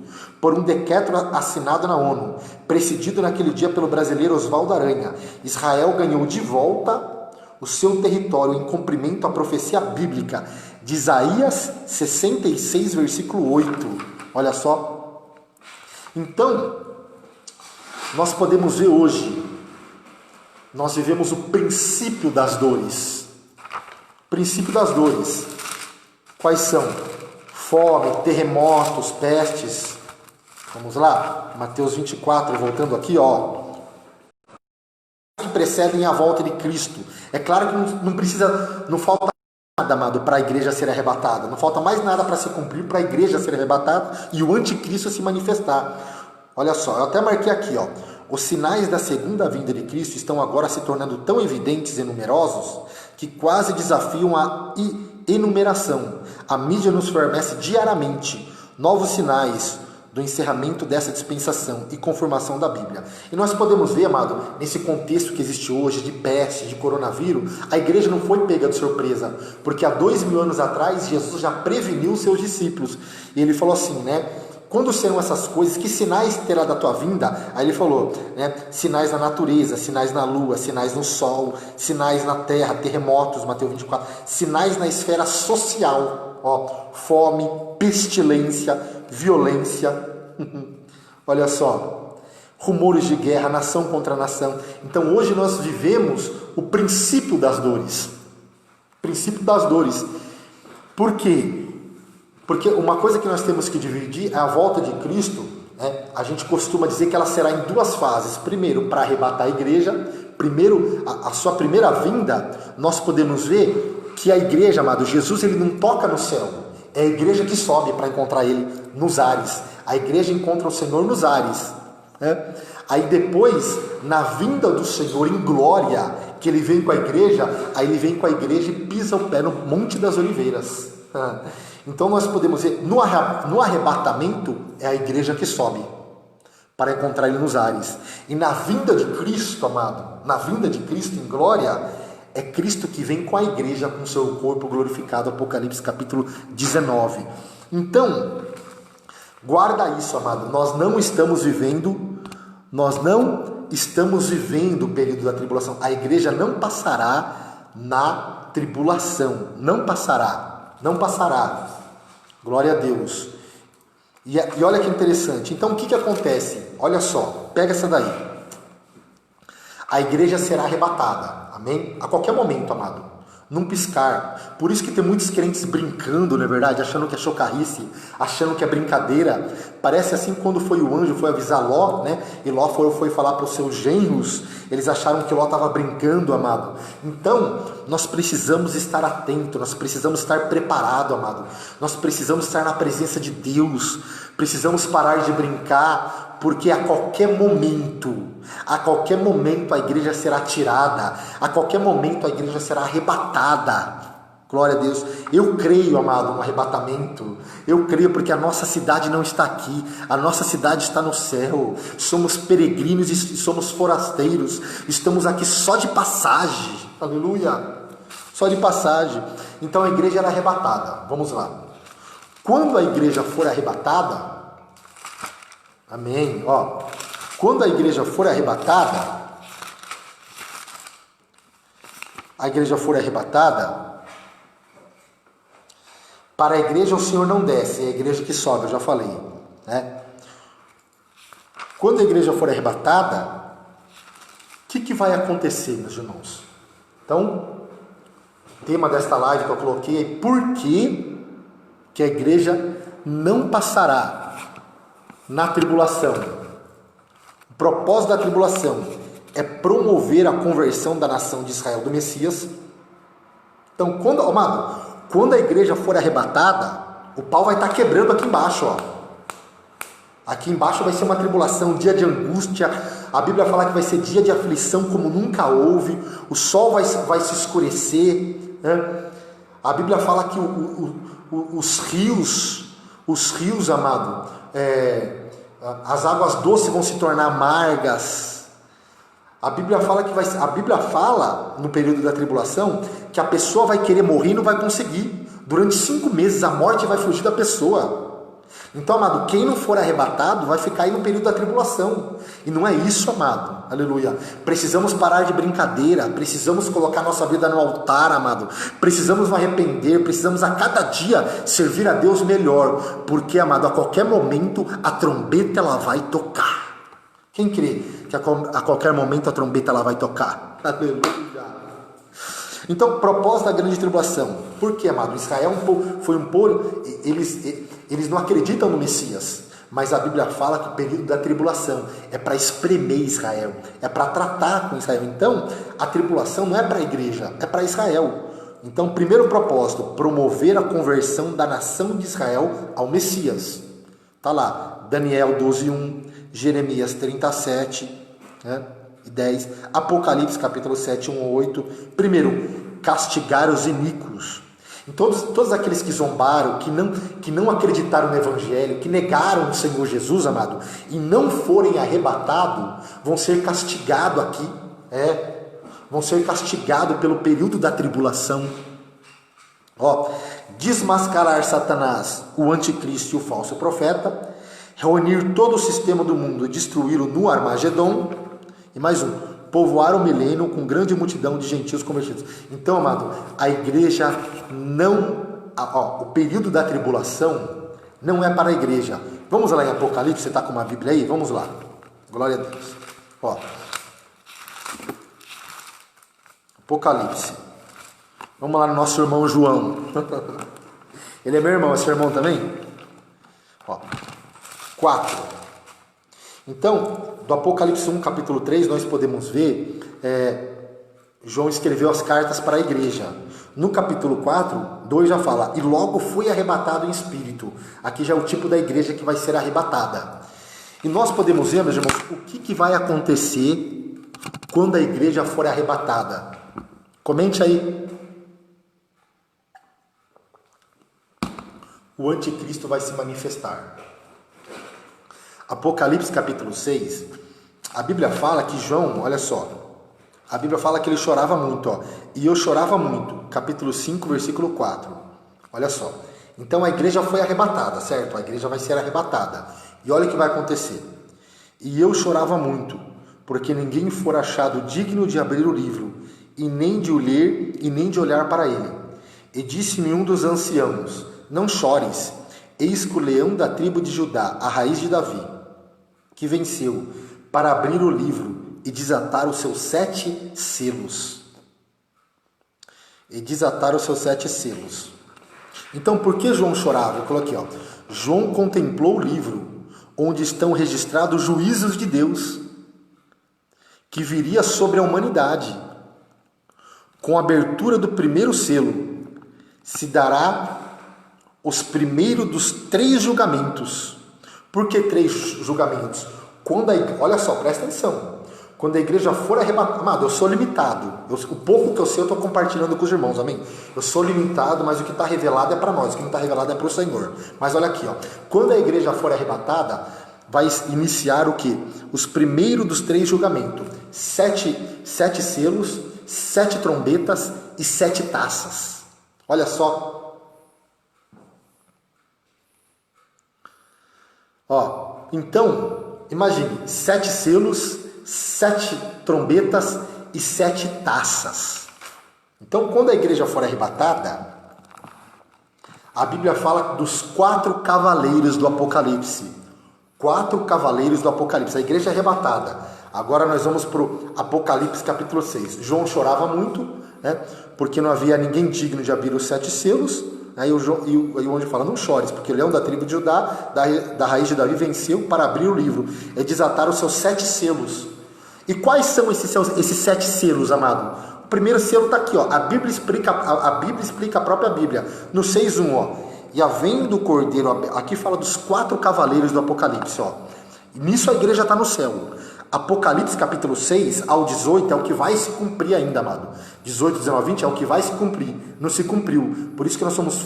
por um decreto assinado na ONU, presidido naquele dia pelo brasileiro Oswaldo Aranha, Israel ganhou de volta o seu território em cumprimento à profecia bíblica de Isaías 66, versículo 8. Olha só. Então, nós podemos ver hoje, nós vivemos o princípio das dores. Princípio das dores. Quais são? Fome, terremotos, pestes. Vamos lá? Mateus 24, voltando aqui, que precedem a volta de Cristo. É claro que não falta nada, amado, para a igreja ser arrebatada. Não falta mais nada para se cumprir para a igreja ser arrebatada e o anticristo se manifestar. Olha só, eu até marquei aqui, os sinais da segunda vinda de Cristo estão agora se tornando tão evidentes e numerosos que quase desafiam a enumeração. A mídia nos fornece diariamente novos sinais do encerramento dessa dispensação e confirmação da Bíblia. E nós podemos ver, amado, nesse contexto que existe hoje de peste, de coronavírus, a igreja não foi pega de surpresa, porque há 2000 anos atrás Jesus já preveniu os seus discípulos. E ele falou assim, quando serão essas coisas, que sinais terá da tua vinda? Aí ele falou, sinais na natureza, sinais na lua, sinais no sol, sinais na terra, terremotos, Mateus 24, sinais na esfera social, fome, pestilência, violência, olha só, rumores de guerra, nação contra nação. Então hoje nós vivemos o princípio das dores. Princípio das dores. Por quê? Porque uma coisa que nós temos que dividir é a volta de Cristo. A gente costuma dizer que ela será em duas fases. Primeiro, para arrebatar a igreja. Primeiro, a sua primeira vinda, nós podemos ver que a igreja, amado, Jesus, ele não toca no céu. É a igreja que sobe para encontrar ele nos ares. A igreja encontra o Senhor nos ares. Aí depois, na vinda do Senhor em glória, que ele vem com a igreja, aí ele vem com a igreja e pisa o pé no Monte das Oliveiras. Então nós podemos ver, no arrebatamento é a igreja que sobe para encontrar ele nos ares. E na vinda de Cristo, amado, na vinda de Cristo em glória, é Cristo que vem com a igreja, com seu corpo glorificado, Apocalipse capítulo 19. Então, guarda isso, amado, nós não estamos vivendo o período da tribulação. A igreja não passará na tribulação, não passará. Glória a Deus. E olha que interessante. Então o que acontece? Olha só, pega essa daí. A igreja será arrebatada, amém? A qualquer momento, amado, num piscar. Por isso que tem muitos crentes brincando, não é verdade? Achando que é chocarrice, achando que é brincadeira. Parece assim quando foi o anjo, foi avisar Ló, né? E Ló foi falar para os seus genros, eles acharam que Ló estava brincando, amado. Então, nós precisamos estar atento, nós precisamos estar preparado, amado. Nós precisamos estar na presença de Deus, precisamos parar de brincar, porque a qualquer momento a igreja será tirada, a qualquer momento a igreja será arrebatada. Glória a Deus. Eu creio, amado, no arrebatamento. Eu creio porque a nossa cidade não está aqui, a nossa cidade está no céu. Somos peregrinos e somos forasteiros, estamos aqui só de passagem. Aleluia, só de passagem. Então a igreja era arrebatada. Vamos lá. Quando a igreja for arrebatada, amém, quando a igreja for arrebatada, para a igreja o Senhor não desce, é a igreja que sobe, eu já falei, né? Quando a igreja for arrebatada, o que vai acontecer, meus irmãos? Então, o tema desta live que eu coloquei é por que a igreja não passará na tribulação. O propósito da tribulação é promover a conversão da nação de Israel do Messias. Então, quando a igreja for arrebatada, o pau vai estar quebrando aqui embaixo, Aqui embaixo vai ser uma tribulação, um dia de angústia. A Bíblia fala que vai ser dia de aflição como nunca houve. O sol vai se escurecer, né? A Bíblia fala que os rios, amado, as águas doces vão se tornar amargas. A Bíblia fala no período da tribulação que a pessoa vai querer morrer e não vai conseguir. Durante 5 meses a morte vai fugir da pessoa. Então, amado, quem não for arrebatado vai ficar aí no período da tribulação. E não é isso, amado. Aleluia. Precisamos parar de brincadeira. Precisamos colocar nossa vida no altar, amado. Precisamos nos arrepender. Precisamos a cada dia servir a Deus melhor. Porque, amado, a qualquer momento a trombeta ela vai tocar. Quem crê que a qualquer momento a trombeta ela vai tocar? Aleluia. Então, propósito da grande tribulação. Por quê, amado? Israel foi um povo, eles não acreditam no Messias, mas a Bíblia fala que o período da tribulação é para espremer Israel, é para tratar com Israel. Então, a tribulação não é para a igreja, é para Israel. Então, primeiro propósito, promover a conversão da nação de Israel ao Messias. Está lá, Daniel 12:1, Jeremias 37, né? 10, Apocalipse capítulo 7, 1 a 8. Primeiro, castigar os iníquos. Em todos aqueles que zombaram, que não acreditaram no Evangelho, que negaram o Senhor Jesus, amado, e não forem arrebatados, vão ser castigados aqui, vão ser castigados pelo período da tribulação. Desmascarar Satanás, o anticristo e o falso profeta, reunir todo o sistema do mundo e destruí-lo no Armagedon. E mais um, povoar o milênio com grande multidão de gentios convertidos. Então, amado, a igreja o período da tribulação não é para a igreja. Vamos lá em Apocalipse, você está com uma Bíblia aí? Vamos lá. Glória a Deus. Apocalipse. Vamos lá no nosso irmão João. Ele é meu irmão, é seu irmão também? 4. Então, do Apocalipse 1, capítulo 3, nós podemos ver, João escreveu as cartas para a igreja. No capítulo 4, 2 já fala, e logo foi arrebatado em espírito. Aqui já é o tipo da igreja que vai ser arrebatada. E nós podemos ver, meus irmãos, o que vai acontecer quando a igreja for arrebatada. Comente aí. O anticristo vai se manifestar. Apocalipse capítulo 6, a Bíblia fala que João, olha só, a Bíblia fala que ele chorava muito, e eu chorava muito, capítulo 5, versículo 4, olha só. Então a igreja foi arrebatada, certo? A igreja vai ser arrebatada, e olha o que vai acontecer. E eu chorava muito, porque ninguém for achado digno de abrir o livro, e nem de o ler, e nem de olhar para ele. E disse-me um dos anciãos, não chores, eis que o leão da tribo de Judá, a raiz de Davi, que venceu, para abrir o livro e desatar os seus 7 selos. E desatar os seus 7 selos. Então, por que João chorava? Eu coloquei, João contemplou o livro, onde estão registrados os juízos de Deus, que viria sobre a humanidade. Com a abertura do primeiro selo, se dará os primeiros dos 3 julgamentos. Por que 3 julgamentos? Olha só, presta atenção. Quando a igreja for arrebatada, amado, eu sou limitado. O pouco que eu sei eu estou compartilhando com os irmãos, amém? Eu sou limitado, mas o que está revelado é para nós, o que não está revelado é para o Senhor. Mas olha aqui, quando a igreja for arrebatada, vai iniciar o quê? Os primeiros dos 3 julgamentos. 7 selos, 7 trombetas e 7 taças. Olha só. Então, imagine, 7 selos, 7 trombetas e 7 taças. Então, quando a igreja for arrebatada, a Bíblia fala dos 4 cavaleiros do Apocalipse. 4 cavaleiros do Apocalipse. A igreja é arrebatada. Agora nós vamos para o Apocalipse capítulo 6. João chorava muito, porque não havia ninguém digno de abrir os 7 selos. Aí o anjo fala, não chores, porque o leão da tribo de Judá, da raiz de Davi, venceu para abrir o livro e desatar os seus 7 selos. E quais são esses 7 selos, amado? O primeiro selo está aqui, a Bíblia explica a própria Bíblia. No 6:1, e havendo o cordeiro, aqui fala dos 4 cavaleiros do Apocalipse, Nisso a igreja está no céu. Apocalipse capítulo 6 ao 18 é o que vai se cumprir ainda, amado. 18, 19, 20 é o que vai se cumprir. Não se cumpriu. Por isso que nós somos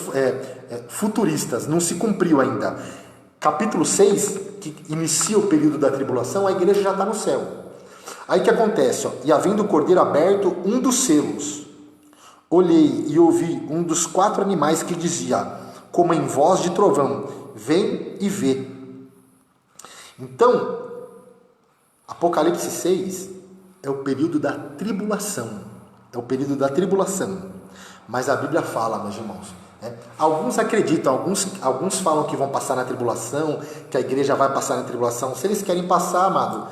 futuristas. Não se cumpriu ainda. Capítulo 6, que inicia o período da tribulação, a igreja já está no céu. Aí o que acontece? E havendo o cordeiro aberto, um dos selos, olhei e ouvi um dos 4 animais que dizia, como em voz de trovão, vem e vê. Então, Apocalipse 6 é o período da tribulação. É o período da tribulação. Mas a Bíblia fala, meus irmãos, alguns acreditam, alguns falam que vão passar na tribulação, que a igreja vai passar na tribulação. Se eles querem passar, amado,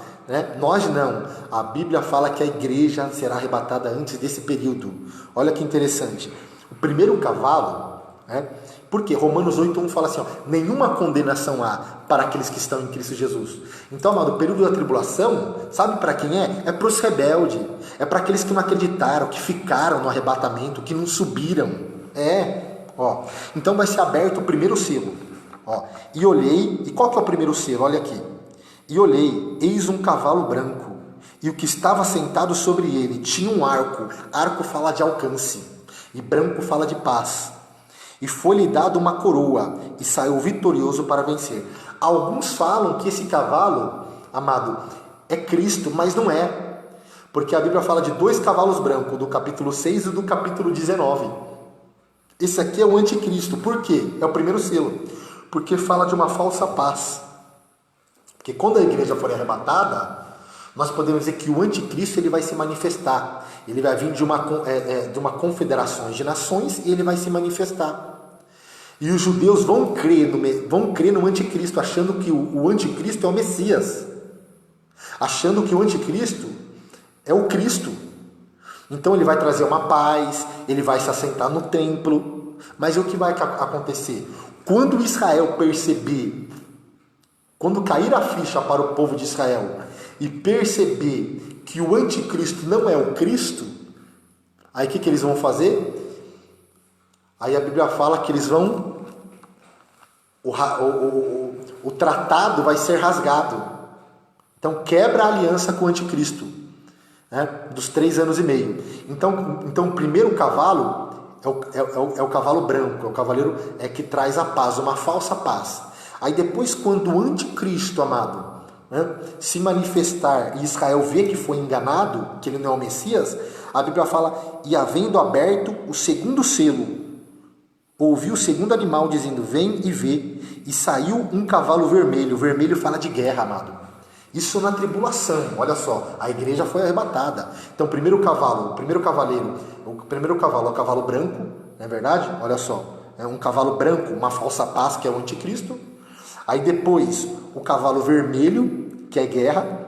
nós não. A Bíblia fala que a igreja será arrebatada antes desse período. Olha que interessante. O primeiro cavalo, porque Romanos 8:1 fala assim, nenhuma condenação há para aqueles que estão em Cristo Jesus. Então, amado, o período da tribulação, sabe para quem é? É para os rebeldes, é para aqueles que não acreditaram, que ficaram no arrebatamento, que não subiram. Então vai ser aberto o primeiro selo. E olhei, e qual que é o primeiro selo? Olha aqui. E olhei, eis um cavalo branco, e o que estava sentado sobre ele tinha um arco. Arco fala de alcance, e branco fala de paz. E foi-lhe dado uma coroa, e saiu vitorioso para vencer. Alguns falam que esse cavalo, amado, é Cristo, mas não é. Porque a Bíblia fala de 2 cavalos brancos, do capítulo 6 e do capítulo 19. Esse aqui é o anticristo. Por quê? É o primeiro selo. Porque fala de uma falsa paz. Porque quando a igreja for arrebatada, nós podemos dizer que o anticristo ele vai se manifestar. Ele vai vir de uma confederação de nações e ele vai se manifestar. E os judeus vão crer no anticristo, achando que o anticristo é o Messias. Achando que o anticristo é o Cristo. Então ele vai trazer uma paz, ele vai se assentar no templo. Mas o que vai acontecer? Quando Israel perceber, quando cair a ficha para o povo de Israel e perceber que o anticristo não é o Cristo, aí o que eles vão fazer? Aí a Bíblia fala que eles vão... O tratado vai ser rasgado. Então quebra a aliança com o anticristo, dos 3 anos e meio. Então o primeiro cavalo é o cavalo branco, é o cavaleiro que traz a paz, uma falsa paz. Aí depois, quando o anticristo, amado, se manifestar e Israel ver que foi enganado, que ele não é o Messias, a Bíblia fala, e havendo aberto o segundo selo, ouviu o segundo animal dizendo, vem e vê, e saiu um cavalo vermelho. Vermelho fala de guerra, amado. Isso na tribulação, olha só, a igreja foi arrebatada. Então o primeiro cavalo é o cavalo branco, não é verdade? Olha só, um cavalo branco, uma falsa paz, que é o anticristo. Aí depois o cavalo vermelho, que é guerra.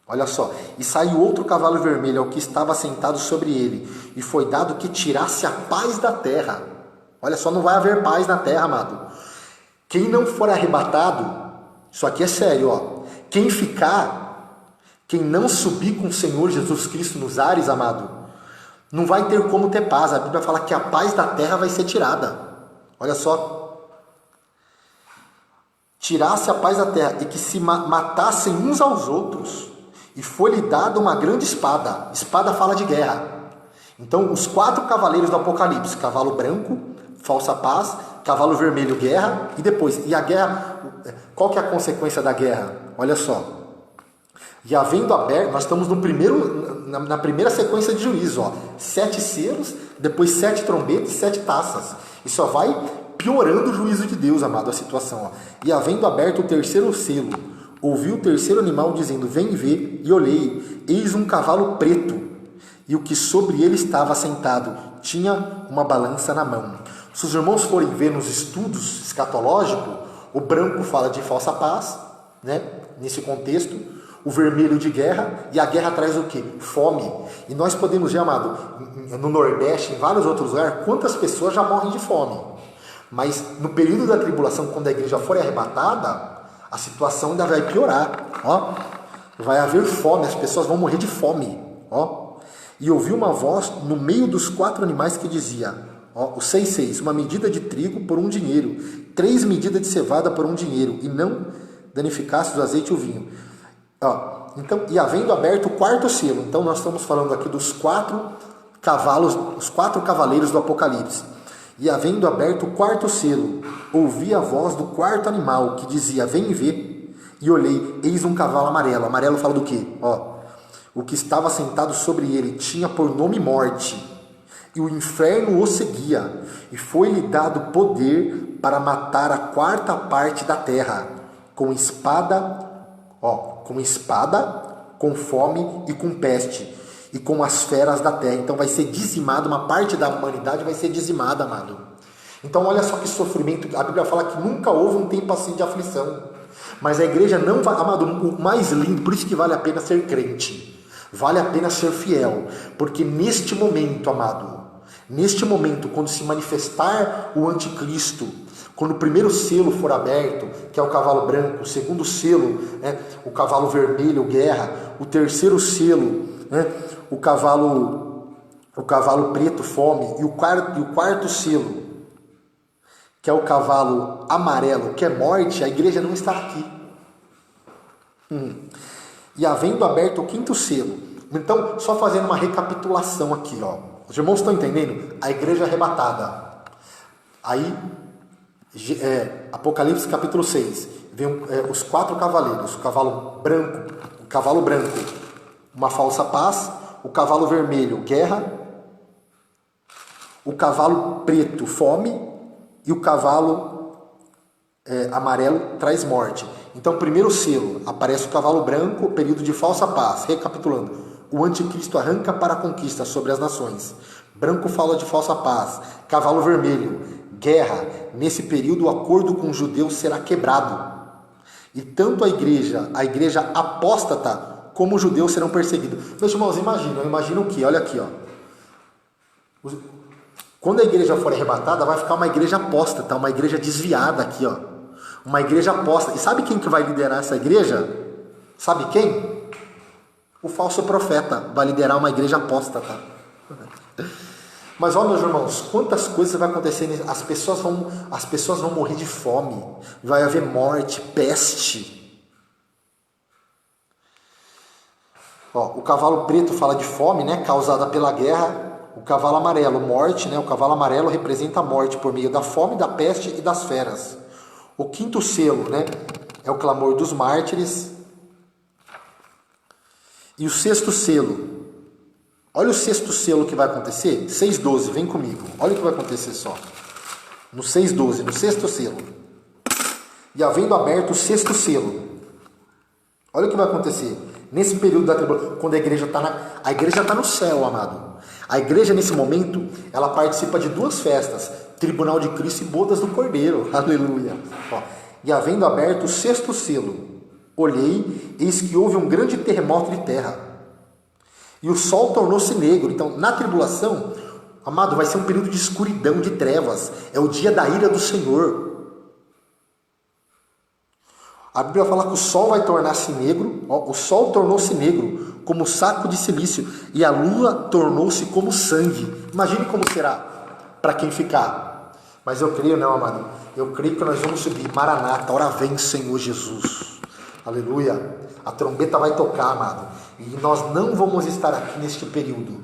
Olha só, e saiu outro cavalo vermelho ao que estava sentado sobre ele, e foi dado que tirasse a paz da terra. Olha só, não vai haver paz na terra, amado. Quem não for arrebatado, isso aqui é sério, ó. Quem ficar, quem não subir com o Senhor Jesus Cristo nos ares, amado, não vai ter como ter paz. A Bíblia fala que a paz da terra vai ser tirada. Olha só. Tirasse a paz da terra e que se matassem uns aos outros. E foi-lhe dada uma grande espada. Espada fala de guerra. Então, os 4 cavaleiros do Apocalipse. Cavalo branco, falsa paz. Cavalo vermelho, guerra. E depois, e a guerra, qual que é a consequência da guerra? Olha só. E havendo aberto, nós estamos na primeira sequência de juízo. Ó, 7 selos, depois 7 trombetas, 7 taças. E só vai piorando o juízo de Deus, amado, a situação. Ó. E havendo aberto o terceiro selo, ouvi o terceiro animal dizendo, vem ver, e olhei, eis um cavalo preto, e o que sobre ele estava sentado tinha uma balança na mão. Se os irmãos forem ver nos estudos escatológicos, o branco fala de falsa paz, né? Nesse contexto, o vermelho de guerra, e a guerra traz o quê? Fome. E nós podemos ver, amado, no Nordeste, em vários outros lugares, quantas pessoas já morrem de fome. Mas no período da tribulação, quando a igreja for arrebatada, a situação ainda vai piorar, ó. Vai haver fome, as pessoas vão morrer de fome, ó. E ouvi uma voz no meio dos 4 animais que dizia, ó, o 6,6, uma medida de trigo por 1 dinheiro, 3 medidas de cevada por 1 dinheiro, e não danificasse o azeite e o vinho. Ó, então, e havendo aberto o 4º selo, então nós estamos falando aqui dos 4 cavalos, os 4 cavaleiros do Apocalipse. E havendo aberto o 4º selo, ouvi a voz do 4º animal, que dizia, vem ver, e olhei, eis um cavalo amarelo. Amarelo fala do quê? Ó, o que estava sentado sobre ele tinha por nome morte, e o inferno o seguia, e foi-lhe dado poder para matar a 4ª parte da terra, com espada, com fome e com peste, e com as feras da terra. Então vai ser dizimada, uma parte da humanidade vai ser dizimada, amado. Então olha só que sofrimento. A Bíblia fala que nunca houve um tempo assim de aflição. Mas a igreja não vai, amado, o mais lindo, por isso que vale a pena ser crente. Vale a pena ser fiel. Porque neste momento, amado, neste momento, quando se manifestar o anticristo, quando o primeiro selo for aberto, que é o cavalo branco, o segundo selo, o cavalo vermelho, guerra, o terceiro selo, o cavalo preto, fome, e o quarto selo, que é o cavalo amarelo, que é morte, a igreja não está aqui. E havendo aberto o 5º selo, então, só fazendo uma recapitulação aqui, ó. Os irmãos estão entendendo? A igreja arrebatada. Aí, Apocalipse capítulo 6, vem os 4 cavaleiros, o cavalo branco, uma falsa paz, o cavalo vermelho, guerra, o cavalo preto, fome, e o cavalo amarelo traz morte. Então, primeiro selo, aparece o cavalo branco, período de falsa paz. Recapitulando, o anticristo arranca para a conquista sobre as nações. Branco fala de falsa paz. Cavalo vermelho, guerra. Nesse período, o acordo com os judeus será quebrado. E tanto a igreja apóstata, como os judeus serão perseguidos. Meus irmãos, imagina o que? Olha aqui, ó. Quando a igreja for arrebatada, vai ficar uma igreja apóstata, uma igreja desviada aqui, ó. Uma igreja apóstata. E sabe quem que vai liderar essa igreja? Sabe quem? O falso profeta vai liderar uma igreja apóstata. Mas ó, meus irmãos, quantas coisas vai acontecer? As pessoas vão morrer de fome. Vai haver morte, peste. Ó, o cavalo preto fala de fome, né, causada pela guerra. O cavalo amarelo, morte, né? O cavalo amarelo representa a morte por meio da fome, da peste e das feras. O 5º selo, né, é o clamor dos mártires. E o 6º selo, olha o 6º selo que vai acontecer, 6,12, vem comigo, olha o que vai acontecer só. No 6,12, no 6º selo. E havendo aberto o 6º selo, olha o que vai acontecer. Nesse período da tribulação, quando a igreja está no céu, amado. A igreja, nesse momento, ela participa de 2 festas. tribunal de Cristo e bodas do Cordeiro. Aleluia. Ó, e havendo aberto o sexto selo, olhei, eis que houve um grande terremoto de terra. E o sol tornou-se negro. Então, na tribulação, amado, vai ser um período de escuridão, de trevas. É o dia da ira do Senhor. A Bíblia fala que o sol vai tornar-se negro. Ó, o sol tornou-se negro, como saco de silício. E a lua tornou-se como sangue. Imagine como será para quem ficar. Mas eu creio, não, amado. Eu creio que nós vamos subir. Maranata, hora vem, Senhor Jesus. Aleluia. A trombeta vai tocar, amado. E nós não vamos estar aqui neste período.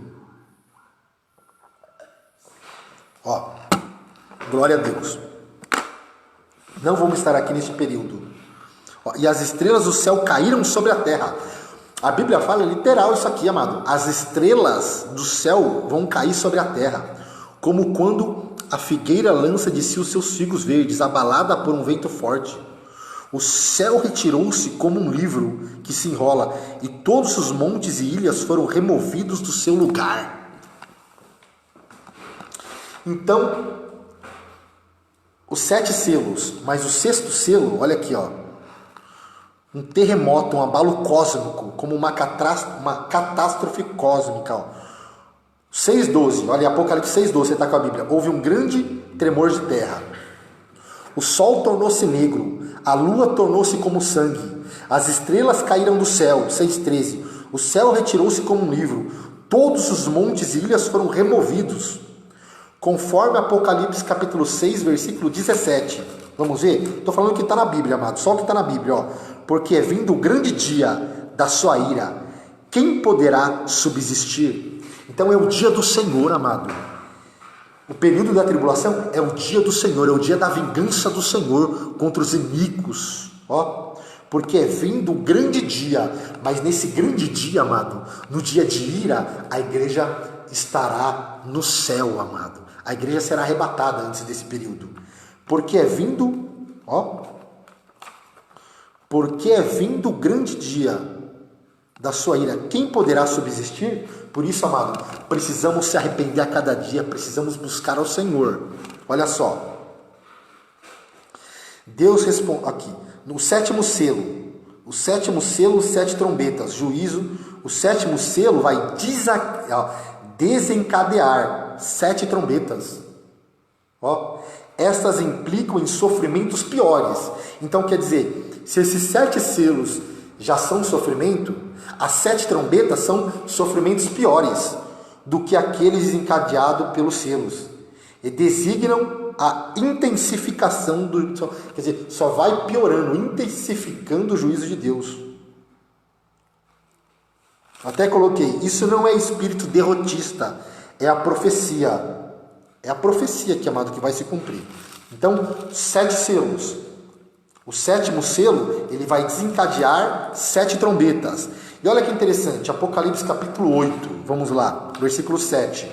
Ó, glória a Deus. Não vamos estar aqui neste período. Ó, e as estrelas do céu caíram sobre a terra. A Bíblia fala literal isso aqui, amado. As estrelas do céu vão cair sobre a terra, como quando a figueira lança de si os seus figos verdes, abalada por um vento forte. O céu retirou-se como um livro que se enrola, e todos os montes e ilhas foram removidos do seu lugar. Então, os 7 selos, mas o 6º selo, olha aqui, ó, um terremoto, um abalo cósmico, como uma catástrofe cósmica. Ó. 6:12, olha, Apocalipse 6:12, você está com a Bíblia. Houve um grande tremor de terra. O sol tornou-se negro, a lua tornou-se como sangue, as estrelas caíram do céu. 6:13, o céu retirou-se como um livro, todos os montes e ilhas foram removidos. Conforme Apocalipse capítulo 6, versículo 17. Vamos ver? Estou falando que está na Bíblia, amado. Só o que está na Bíblia, ó. Porque é vindo o grande dia da sua ira. Quem poderá subsistir? Então é o dia do Senhor, amado. O período da tribulação é o dia do Senhor, é o dia da vingança do Senhor contra os iníquos. Ó. Porque é vindo o grande dia. Mas nesse grande dia, amado, no dia de ira, a igreja estará no céu, amado. A igreja será arrebatada antes desse período. Porque é vindo, ó, porque é vindo o grande dia da sua ira. Quem poderá subsistir? Por isso, amado, precisamos se arrepender a cada dia, precisamos buscar ao Senhor. Olha só. Deus responde aqui, no 7º selo. O 7º selo, 7 trombetas, juízo. O 7º selo vai desencadear 7 trombetas. Ó, estas implicam em sofrimentos piores. Então quer dizer, se esses 7 selos já são sofrimento, as 7 trombetas são sofrimentos piores do que aqueles desencadeados pelos selos. E designam a intensificação do... Quer dizer, só vai piorando, intensificando o juízo de Deus. Até coloquei, isso não é espírito derrotista, é a profecia. É a profecia que, amado, que vai se cumprir. Então, 7 selos. O 7º selo, ele vai desencadear 7 trombetas. E olha que interessante, Apocalipse capítulo 8, vamos lá, versículo 7.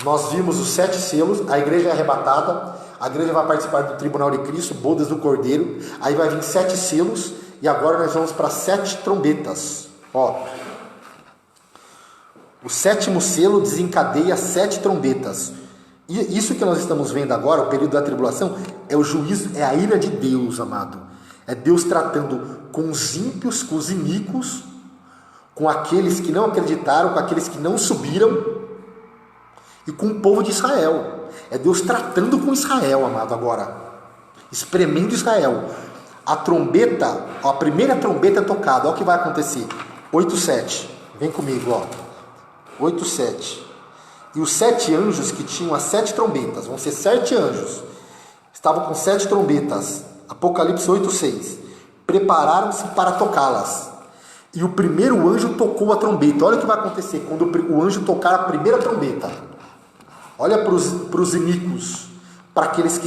Nós vimos os 7 selos, a igreja é arrebatada, a igreja vai participar do tribunal de Cristo, bodas do Cordeiro, aí vai vir 7 selos, e agora nós vamos para 7 trombetas. Ó, o 7º selo desencadeia 7 trombetas. E isso que nós estamos vendo agora, o período da tribulação, é o juízo, é a ira de Deus, amado. É Deus tratando com os ímpios, com os iníquos, com aqueles que não acreditaram, com aqueles que não subiram, e com o povo de Israel. É Deus tratando com Israel, amado, agora. Espremendo Israel. A trombeta, a primeira trombeta é tocada, olha o que vai acontecer. 8:7. Vem comigo, ó. 8:7. E os 7 anjos que tinham as 7 trombetas, vão ser 7 anjos, estavam com 7 trombetas, Apocalipse 8:6, prepararam-se para tocá-las. E o primeiro anjo tocou a trombeta. Olha o que vai acontecer quando o anjo tocar a primeira trombeta. Olha para os iníquos, para aqueles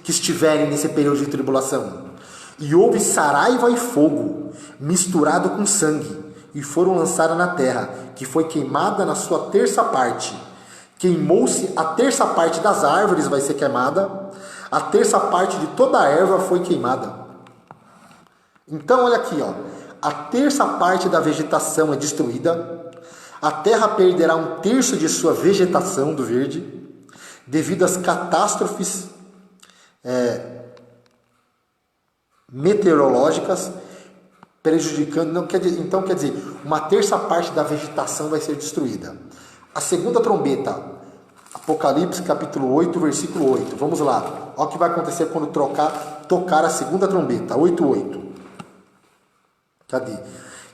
que estiverem nesse período de tribulação. E houve saraiva e fogo, misturado com sangue, e foram lançadas na terra, que foi queimada na sua terça parte. Queimou-se a terça parte das árvores, vai ser queimada, a terça parte de toda a erva foi queimada. Então olha aqui, ó, a terça parte da vegetação é destruída, a terra perderá 1/3 de sua vegetação do verde, devido às catástrofes meteorológicas, prejudicando. Então, quer dizer, uma terça parte da vegetação vai ser destruída. A segunda trombeta, Apocalipse capítulo 8, versículo 8. Vamos lá. Olha o que vai acontecer quando tocar a segunda trombeta. 8:8. Cadê?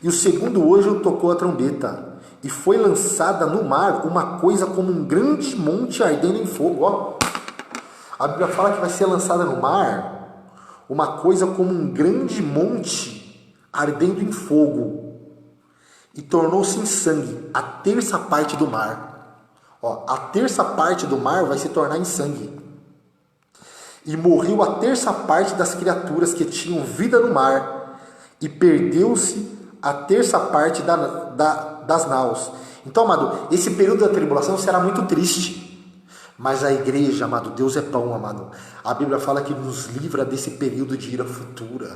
E o segundo anjo tocou a trombeta, e foi lançada no mar uma coisa como um grande monte ardendo em fogo. Ó. A Bíblia fala que vai ser lançada no mar uma coisa como um grande monte ardendo em fogo, e tornou-se em sangue a terça parte do mar. Ó, a terça parte do mar vai se tornar em sangue. E morreu a terça parte das criaturas que tinham vida no mar, e perdeu-se a terça parte das naus. Então, amado, esse período da tribulação será muito triste. Mas a igreja, amado, Deus é bom, amado. A Bíblia fala que nos livra desse período de ira futura.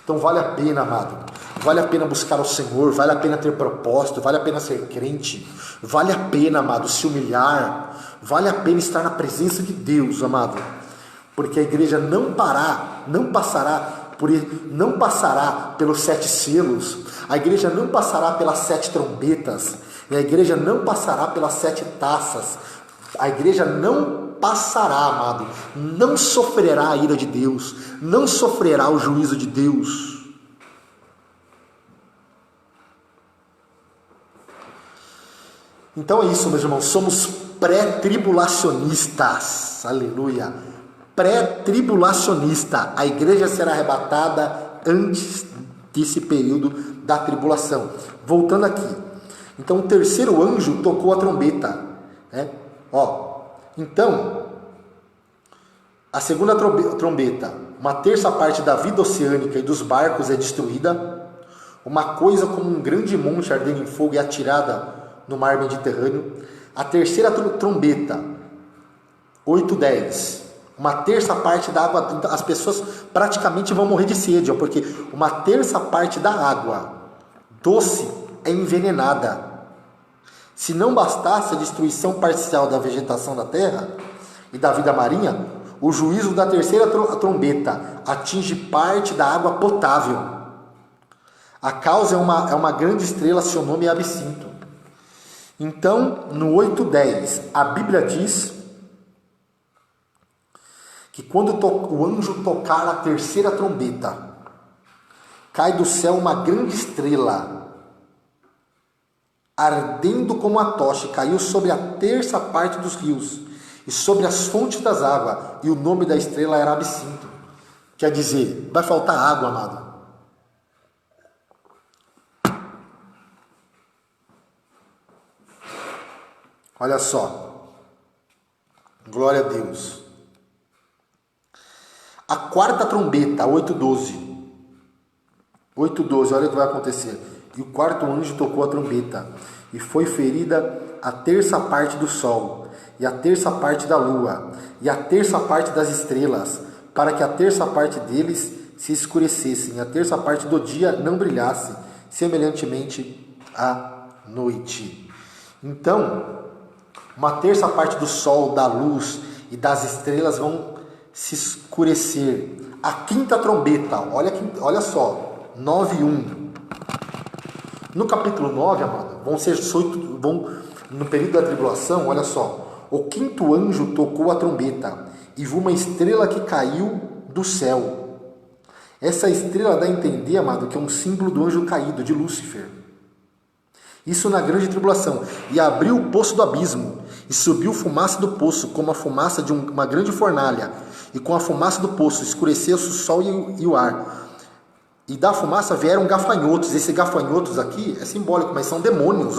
Então vale a pena, amado. Vale a pena buscar o Senhor, vale a pena ter propósito, vale a pena ser crente. Vale a pena, amado, se humilhar. Vale a pena estar na presença de Deus, amado. Porque a igreja não passará pelos 7 selos. A igreja não passará pelas 7 trombetas. E a igreja não passará pelas 7 taças. A igreja não passará, amado. Não sofrerá a ira de Deus. Não sofrerá o juízo de Deus. Então é isso, meus irmãos. Somos pré-tribulacionistas. Aleluia. Pré-tribulacionista. A igreja será arrebatada antes desse período da tribulação. Voltando aqui. Então o terceiro anjo tocou a trombeta. Então, a segunda trombeta, uma terça parte da vida oceânica e dos barcos é destruída. Uma coisa como um grande monte ardendo em fogo é atirada no mar Mediterrâneo. A terceira trombeta, 8:10. Uma terça parte da água, as pessoas praticamente vão morrer de sede, porque uma terça parte da água doce é envenenada. Se não bastasse a destruição parcial da vegetação da terra e da vida marinha, o juízo da terceira trombeta atinge parte da água potável. A causa é uma grande estrela, seu nome é Absinto. Então, no 8:10, a Bíblia diz que quando o anjo tocar a terceira trombeta, cai do céu uma grande estrela, ardendo como a tocha, caiu sobre a terça parte dos rios e sobre as fontes das águas, e o nome da estrela era Absinto. Quer dizer, vai faltar água, amado. Olha só, glória a Deus. A quarta trombeta, 8:12. 8:12, olha o que vai acontecer. E o quarto anjo tocou a trombeta, e foi ferida a terça parte do sol, e a terça parte da lua, e a terça parte das estrelas, para que a terça parte deles se escurecessem, e a terça parte do dia não brilhasse, semelhantemente à noite. Então, uma terça parte do sol, da luz e das estrelas vão se escurecer. A quinta trombeta, olha só, 9:1. No capítulo 9, amado, no período da tribulação, olha só, o quinto anjo tocou a trombeta, e viu uma estrela que caiu do céu. Essa estrela dá a entender, amado, que é um símbolo do anjo caído, de Lúcifer. Isso na grande tribulação. E abriu o poço do abismo, e subiu fumaça do poço, como a fumaça de uma grande fornalha, e com a fumaça do poço escureceu-se o sol e o ar. E da fumaça vieram gafanhotos. Esses gafanhotos aqui é simbólico, mas são demônios,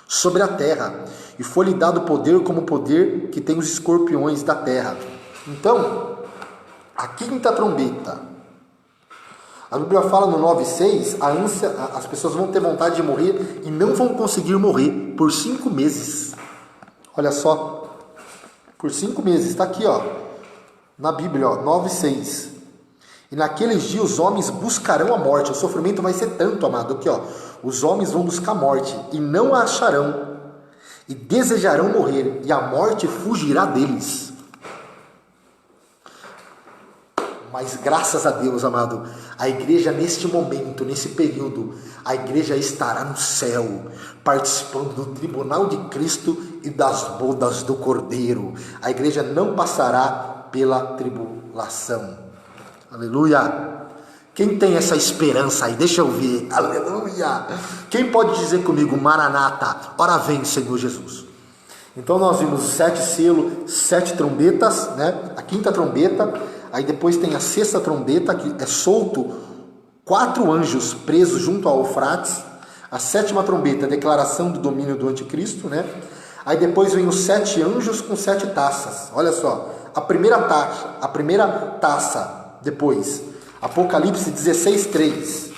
sobre a terra. E foi-lhe dado poder como o poder que tem os escorpiões da terra. Então, a quinta trombeta. A Bíblia fala no 9:6, as pessoas vão ter vontade de morrer e não vão conseguir morrer por 5 meses. Olha só, por 5 meses, está aqui, na Bíblia, 9:6. E naqueles dias os homens buscarão a morte. O sofrimento vai ser tanto, amado, que os homens vão buscar a morte e não a acharão. e desejarão morrer, e a morte fugirá deles. Mas graças a Deus, amado, a igreja neste momento, nesse período, a igreja estará no céu, participando do tribunal de Cristo e das bodas do Cordeiro. A igreja não passará pela tribulação. Aleluia! Quem tem essa esperança aí? Deixa eu ver. Aleluia! Quem pode dizer comigo, Maranata, ora vem, Senhor Jesus? Então nós vimos os 7 selos, 7 trombetas, né? A 5ª trombeta, aí depois tem a 6ª trombeta, que é solto 4 anjos presos junto ao Eufrates. A 7ª trombeta, a declaração do domínio do anticristo, né? Aí depois vem os 7 anjos com 7 taças. Olha só, a primeira taça, depois, Apocalipse 16:3.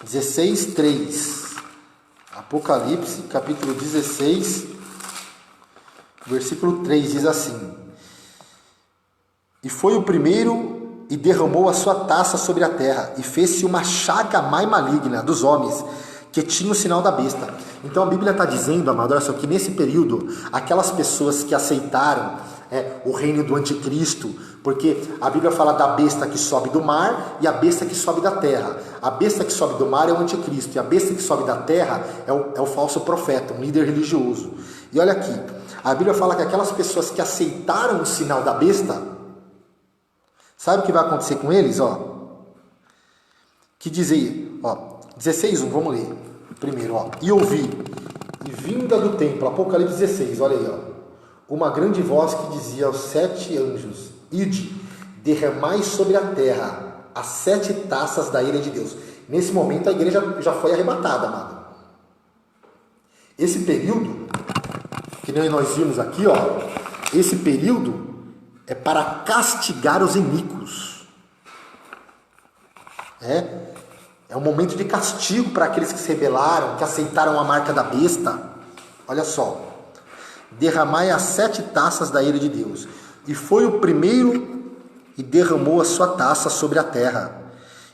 16:3. Apocalipse, capítulo 16, versículo 3, diz assim: E foi o primeiro e derramou a sua taça sobre a terra, e fez-se uma chaga mais maligna dos homens, que tinham o sinal da besta. Então a Bíblia está dizendo, amado, olha só, que nesse período, aquelas pessoas que aceitaram o reino do anticristo, porque a Bíblia fala da besta que sobe do mar e a besta que sobe da terra. A besta que sobe do mar é o anticristo, e a besta que sobe da terra é o falso profeta, um líder religioso. E olha aqui, a Bíblia fala que aquelas pessoas que aceitaram o sinal da besta, sabe o que vai acontecer com eles? Que dizia, 16:1, vamos ler primeiro, e ouvi, e vinda do templo, Apocalipse 16, olha aí, uma grande voz que dizia aos 7 anjos: Ide, derramai sobre a terra as 7 taças da ira de Deus. Nesse momento a igreja já foi arrebatada, amado. Esse período, que nós vimos aqui, esse período é para castigar os iníquos. É um momento de castigo para aqueles que se rebelaram, que aceitaram a marca da besta. Olha só. Derramai as 7 taças da ira de Deus. E foi o primeiro e derramou a sua taça sobre a terra.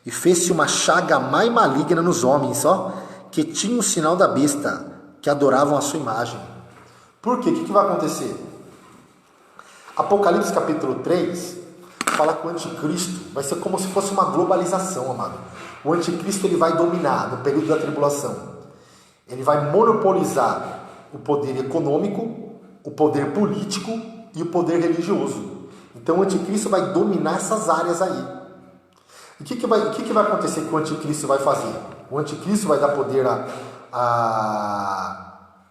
E fez-se uma chaga mais maligna nos homens, que tinham o sinal da besta, que adoravam a sua imagem. Por quê? O que vai acontecer? Apocalipse capítulo 3 fala que o anticristo vai ser como se fosse uma globalização, amado. O anticristo ele vai dominar no período da tribulação. Ele vai monopolizar o poder econômico, o poder político e o poder religioso. Então o anticristo vai dominar essas áreas aí. E o que vai acontecer que o anticristo vai fazer? O anticristo vai dar poder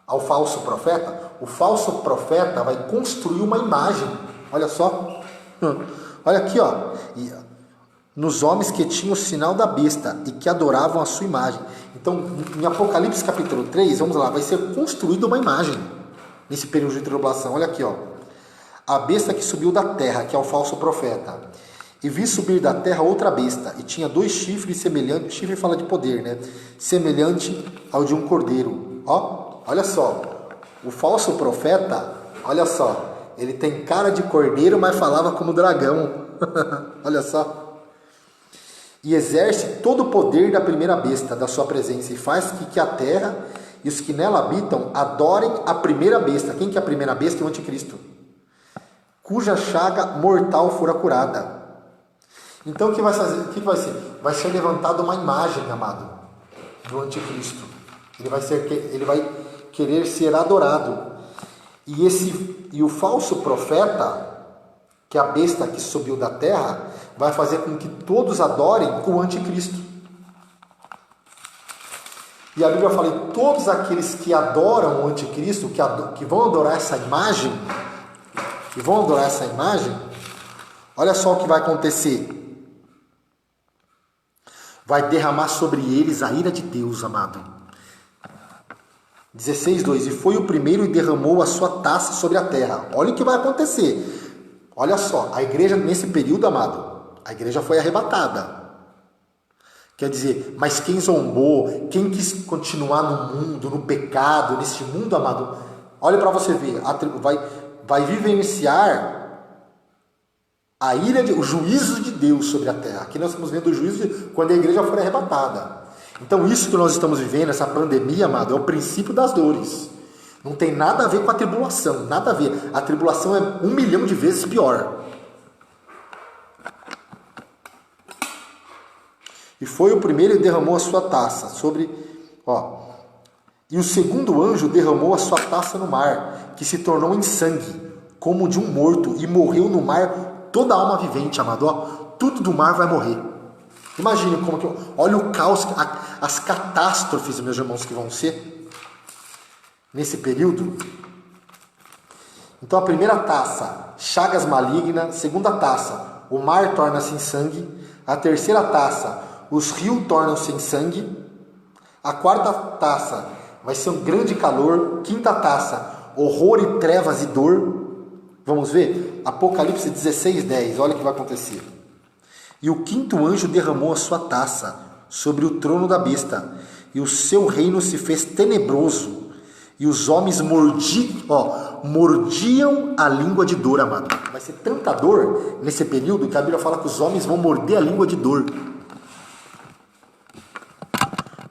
ao falso profeta. O falso profeta vai construir uma imagem. Olha só. Olha aqui, nos homens que tinham o sinal da besta e que adoravam a sua imagem. Então, em Apocalipse capítulo 3, vamos lá, vai ser construída uma imagem nesse período de tribulação. Olha aqui, a besta que subiu da terra, que é o falso profeta. E vi subir da terra outra besta, e tinha 2 chifres semelhantes, chifre fala de poder, né? Semelhante ao de um cordeiro. Olha só, o falso profeta, olha só, ele tem cara de cordeiro, mas falava como dragão. Olha só. E exerce todo o poder da primeira besta, da sua presença, e faz que a terra e os que nela habitam adorem a primeira besta. Quem que é a primeira besta? É o anticristo, cuja chaga mortal fora curada. Então o que vai fazer? O que vai ser? Vai ser levantada uma imagem, amado, do anticristo. Ele vai querer ser adorado. E o falso profeta, que é a besta que subiu da terra, vai fazer com que todos adorem o anticristo. E a Bíblia fala que todos aqueles que adoram o anticristo, que vão adorar essa imagem, olha só o que vai acontecer. Vai derramar sobre eles a ira de Deus, amado. 16:2. E foi o primeiro e derramou a sua taça sobre a terra. Olha o que vai acontecer. Olha só, a igreja nesse período, amado, a igreja foi arrebatada. Quer dizer, mas quem zombou, quem quis continuar no mundo, no pecado, nesse mundo, amado, olha para você ver, vai vivenciar o juízo de Deus sobre a terra. Aqui nós estamos vendo o juízo quando a igreja for arrebatada. Então isso que nós estamos vivendo, essa pandemia, amado, é o princípio das dores. Não tem nada a ver com a tribulação, nada a ver. A tribulação é 1 milhão de vezes pior. E foi o primeiro e derramou a sua taça sobre... E o segundo anjo derramou a sua taça no mar, que se tornou em sangue, como de um morto, e morreu no mar toda alma vivente, amado. Tudo do mar vai morrer. Imagine como que... Olha o caos, as catástrofes, meus irmãos, que vão ser nesse período. Então a primeira taça, chagas malignas. Segunda taça, o mar torna-se em sangue. A terceira taça, os rios tornam-se em sangue. A quarta taça vai ser um grande calor. Quinta taça, horror e trevas e dor. Vamos ver? Apocalipse 16:10. Olha o que vai acontecer. E o quinto anjo derramou a sua taça sobre o trono da besta, e o seu reino se fez tenebroso, e os homens mordiam a língua de dor, amado. Vai ser tanta dor nesse período que a Bíblia fala que os homens vão morder a língua de dor.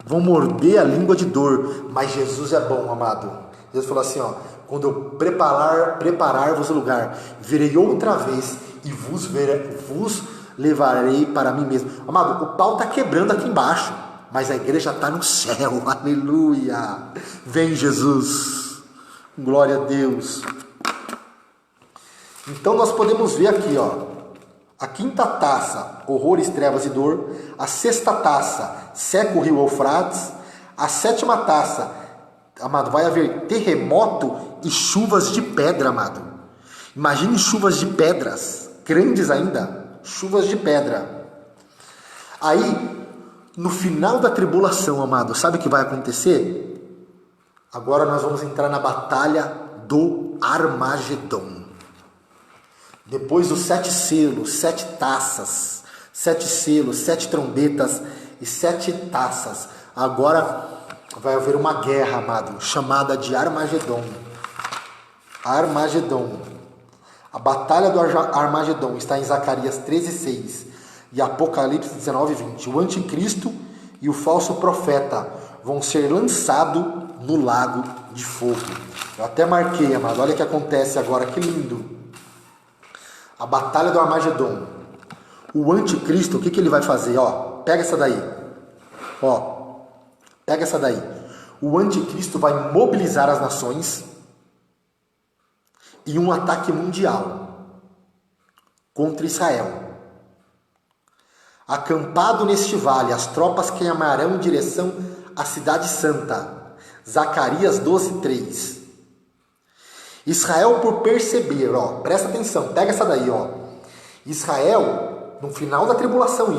Vão morder a língua de dor. Mas Jesus é bom, amado. Jesus falou assim, quando eu preparar-vos o lugar, virei outra vez e vos levarei para mim mesmo. Amado, o pau está quebrando aqui embaixo, mas a igreja está no céu. Aleluia. Vem Jesus. Glória a Deus. Então nós podemos ver aqui, a quinta taça, horrores, trevas e dor. A sexta taça, seca o rio Eufrates. A sétima taça, amado, vai haver terremoto e chuvas de pedra, amado. Imagine chuvas de pedras, grandes ainda. Chuvas de pedra. Aí, no final da tribulação, amado, sabe o que vai acontecer? Agora nós vamos entrar na batalha do Armagedon. Depois dos 7 selos, 7 taças, 7 selos, 7 trombetas e 7 taças. Agora vai haver uma guerra, amado, chamada de Armagedon. Armagedon. A batalha do Armagedon está em Zacarias 13:6 e Apocalipse 19:20. O anticristo e o falso profeta vão ser lançados no lago de fogo. Eu até marquei, amado. Olha o que acontece agora, que lindo. A batalha do Armagedon. O anticristo, o que ele vai fazer? Pega essa daí. Pega essa daí. O anticristo vai mobilizar as nações e um ataque mundial contra Israel. Acampado neste vale, as tropas caminharão em direção à cidade santa. Zacarias 12:3. Israel, por perceber, presta atenção, pega essa daí, Israel, no final da tribulação,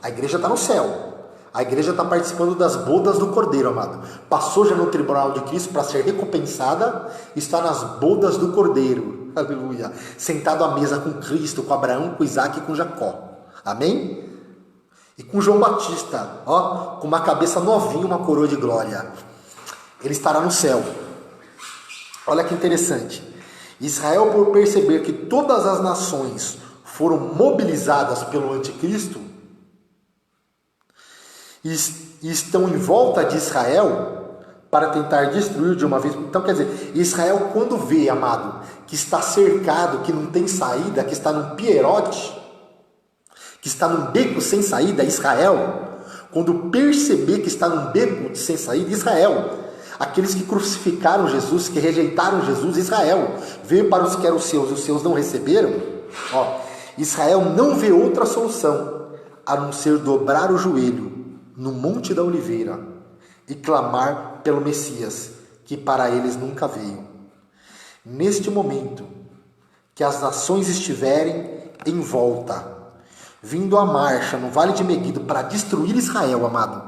a igreja está no céu. A igreja está participando das bodas do Cordeiro, amado. Passou já no tribunal de Cristo para ser recompensada, está nas bodas do Cordeiro. Aleluia. Sentado à mesa com Cristo, com Abraão, com Isaac e com Jacó. Amém? E com João Batista, com uma cabeça novinha, uma coroa de glória. Ele estará no céu. Olha que interessante. Israel, por perceber que todas as nações foram mobilizadas pelo anticristo, e estão em volta de Israel para tentar destruir de uma vez. Então, quer dizer, Israel, quando vê, amado, que está cercado, que não tem saída, que está num pierote, que está num beco sem saída, Israel, quando perceber que está num beco sem saída, Israel, aqueles que crucificaram Jesus, que rejeitaram Jesus, Israel, veio para os que eram seus e os seus não receberam, Israel não vê outra solução a não ser dobrar o joelho no Monte da Oliveira e clamar pelo Messias, que para eles nunca veio. Neste momento que as nações estiverem em volta, vindo à marcha no Vale de Meguido para destruir Israel, amado,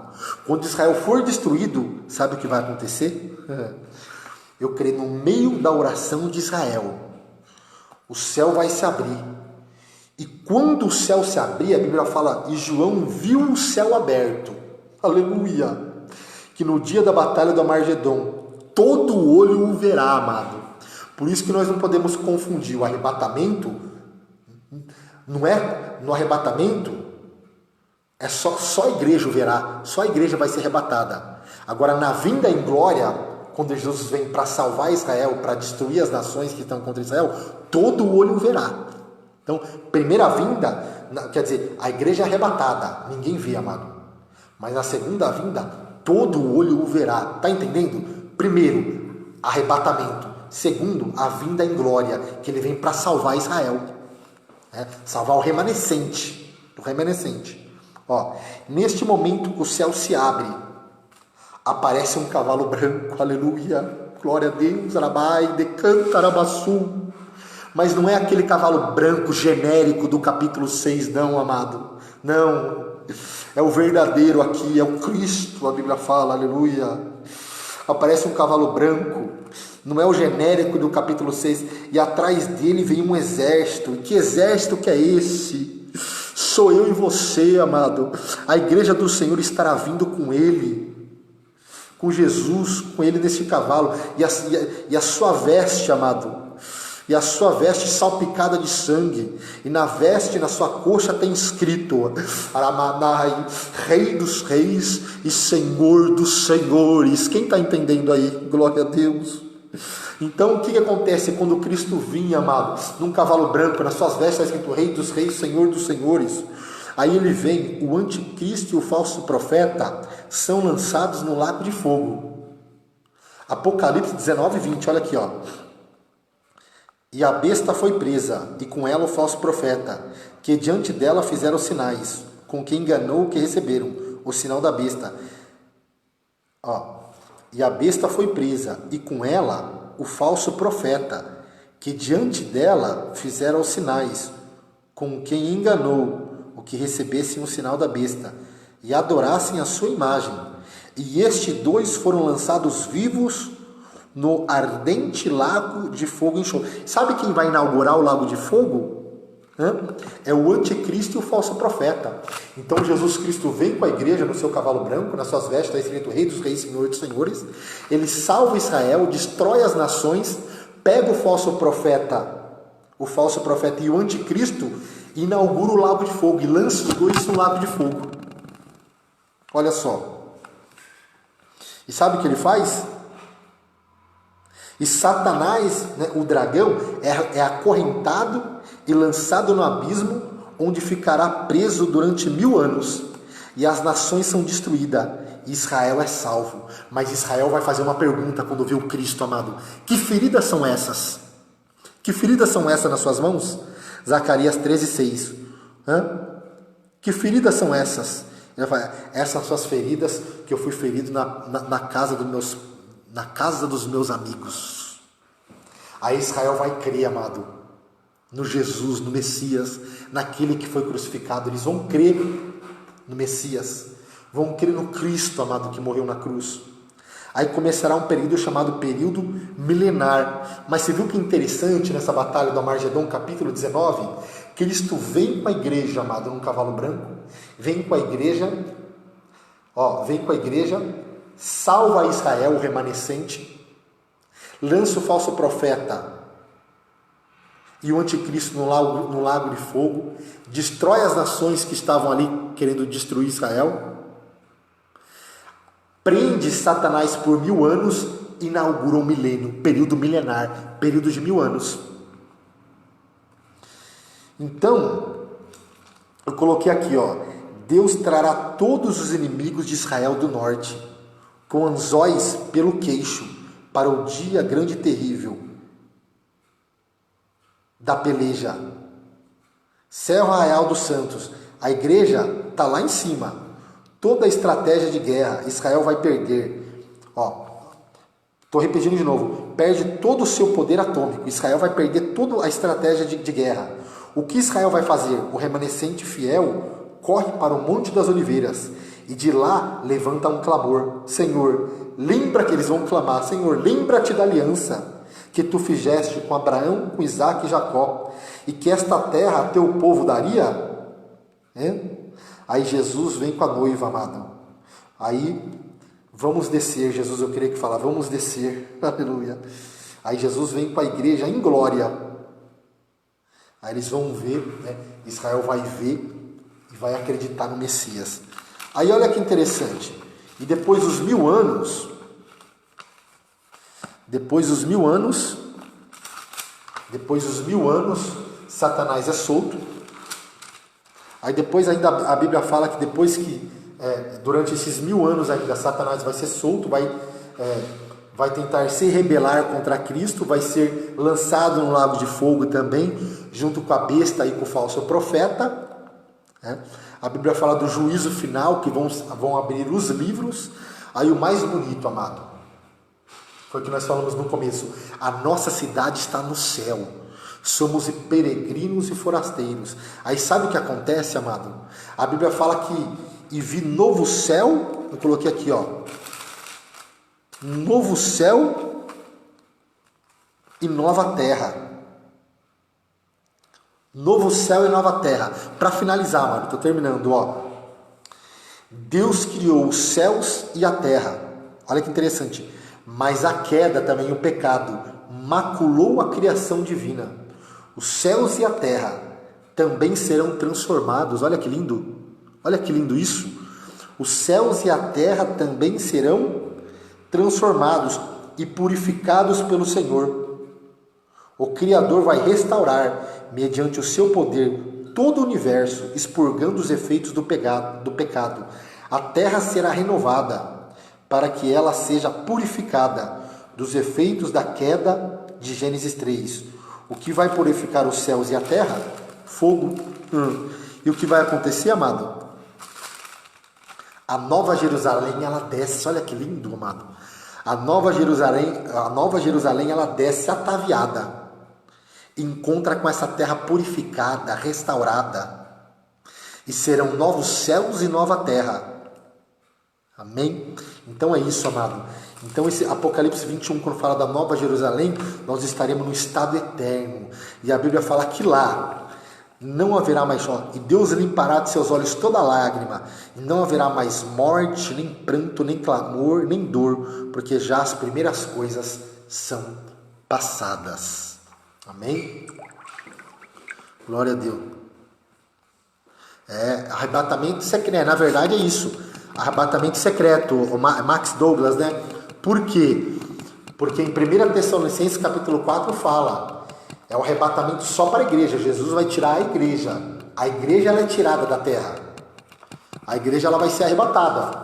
quando Israel for destruído, sabe o que vai acontecer? Eu creio, no meio da oração de Israel, o céu vai se abrir. E quando o céu se abrir, a Bíblia fala, e João viu o céu aberto. Aleluia! Que no dia da batalha do Armagedon, todo olho o verá, amado. Por isso que nós não podemos confundir o arrebatamento. Não é no arrebatamento, Só a igreja o verá, só a igreja vai ser arrebatada. Agora, na vinda em glória, quando Jesus vem para salvar Israel, para destruir as nações que estão contra Israel, todo o olho o verá. Então, primeira vinda, quer dizer, a igreja é arrebatada, ninguém vê, amado. Mas na segunda vinda, todo o olho o verá. Está entendendo? Primeiro, arrebatamento. Segundo, a vinda em glória, que ele vem para salvar Israel. Salvar o remanescente. Ó, neste momento o céu se abre. Aparece um cavalo branco, aleluia. Glória a Deus, arabai, decanta, arabaçu. Mas não é aquele cavalo branco genérico do capítulo 6, não, amado. Não. É o verdadeiro aqui, é o Cristo, a Bíblia fala, aleluia. Aparece um cavalo branco, não é o genérico do capítulo 6, e atrás dele vem um exército. E que exército que é esse? Sou eu e você, amado. A igreja do Senhor estará vindo com ele, com Jesus, com ele nesse cavalo, e a sua veste, amado, e a sua veste salpicada de sangue, e na veste, na sua coxa tem escrito: Aramanai, Rei dos Reis e Senhor dos Senhores. Quem está entendendo aí? Glória a Deus. Então o que acontece quando Cristo vinha, amado, num cavalo branco, nas suas vestes está escrito Rei dos Reis, Senhor dos Senhores? Aí ele vem, o anticristo e o falso profeta são lançados no lago de fogo. Apocalipse 19:20, olha aqui, ó. E a besta foi presa, e com ela o falso profeta, que diante dela fizeram sinais, com que enganou o que receberam, o sinal da besta. Ó. E a besta foi presa, e com ela o falso profeta, que diante dela fizeram os sinais, com quem enganou o que recebessem o sinal da besta, e adorassem a sua imagem. E estes dois foram lançados vivos no ardente lago de fogo e enxofre. Sabe quem vai inaugurar o lago de fogo? É o anticristo e o falso profeta. Então Jesus Cristo vem com a igreja no seu cavalo branco, nas suas vestes está escrito Rei dos Reis, Senhor dos Senhores. Ele salva Israel, destrói as nações, pega o falso profeta e o anticristo, e inaugura o lago de fogo e lança os dois no lago de fogo. Olha só. E sabe o que ele faz? E Satanás, né, o dragão, é acorrentado e lançado no abismo, onde ficará preso durante 1000 anos. E as nações são destruídas. E Israel é salvo. Mas Israel vai fazer uma pergunta quando vê o Cristo, amado. Que feridas são essas? Que feridas são essas nas suas mãos? Zacarias 13:6. Que feridas são essas? Ele vai falar, essas são suas feridas que eu fui ferido na casa dos meus amigos. Aí Israel vai crer, amado, no Jesus, no Messias, naquele que foi crucificado. Eles vão crer no Messias, vão crer no Cristo, amado, que morreu na cruz. Aí começará um período chamado período milenar. Mas você viu que interessante nessa batalha do Armagedon, capítulo 19? Cristo vem com a igreja, amado, num cavalo branco, vem com a igreja, salva Israel, o remanescente, lança o falso profeta e o anticristo no lago de fogo, destrói as nações que estavam ali querendo destruir Israel, prende Satanás por 1000 anos, inaugura um milênio, período milenar, período de 1000 anos. Então, eu coloquei aqui, ó, Deus trará todos os inimigos de Israel do norte, com anzóis pelo queixo, para o dia grande e terrível da peleja. Céu Arraial dos Santos. A igreja está lá em cima. Toda a estratégia de guerra, Israel vai perder. Estou repetindo de novo. Perde todo o seu poder atômico. Israel vai perder toda a estratégia de guerra. O que Israel vai fazer? O remanescente fiel corre para o Monte das Oliveiras e de lá levanta um clamor. Senhor, lembra que eles vão clamar. Senhor, lembra-te da aliança que tu fizeste com Abraão, com Isaque e Jacó, e que esta terra a teu povo daria? Aí Jesus vem com a noiva, amado. Aí vamos descer. Jesus, eu queria que falar, vamos descer. Aleluia. Aí Jesus vem com a igreja em glória. Aí eles vão ver, né? Israel vai ver e vai acreditar no Messias. Aí olha que interessante. E depois dos 1000 anos, depois dos mil anos, Satanás é solto. Aí depois ainda a Bíblia fala que depois que, durante esses 1000 anos ainda, Satanás vai ser solto, vai tentar se rebelar contra Cristo, vai ser lançado no lago de fogo também, junto com a besta e com o falso profeta. A Bíblia fala do juízo final, que vão abrir os livros. Aí o mais bonito, amado, foi o que nós falamos no começo: a nossa cidade está no céu, somos peregrinos e forasteiros. Aí sabe o que acontece, amado? A Bíblia fala que e vi novo céu, eu coloquei aqui, novo céu e nova terra. Novo céu e nova terra. Para finalizar, amado, estou terminando, Deus criou os céus e a terra. Olha que interessante. Mas a queda também, o pecado, maculou a criação divina. Os céus e a terra também serão transformados. Olha que lindo. Olha que lindo isso. Os céus e a terra também serão transformados e purificados pelo Senhor. O Criador vai restaurar, mediante o seu poder, todo o universo, expurgando os efeitos do pecado. A terra será renovada, para que ela seja purificada dos efeitos da queda de Gênesis 3. O que vai purificar os céus e a terra? Fogo. E o que vai acontecer, amado? A Nova Jerusalém, ela desce. Olha que lindo, amado. A Nova Jerusalém, ela desce ataviada. Encontra com essa terra purificada, restaurada. E serão novos céus e nova terra. Amém? Então é isso, amado. Então esse Apocalipse 21, quando fala da Nova Jerusalém, nós estaremos no estado eterno. E a Bíblia fala que lá não haverá mais e Deus limpará de seus olhos toda lágrima, e não haverá mais morte, nem pranto, nem clamor, nem dor, porque já as primeiras coisas são passadas. Amém? Glória a Deus. Arrebatamento secreto, na verdade é isso. Arrebatamento secreto, o Max Douglas, né? Por quê? Porque em 1 Tessalonicenses capítulo 4 fala, é o arrebatamento só para a igreja. Jesus vai tirar a igreja. A igreja ela é tirada da terra. A igreja ela vai ser arrebatada,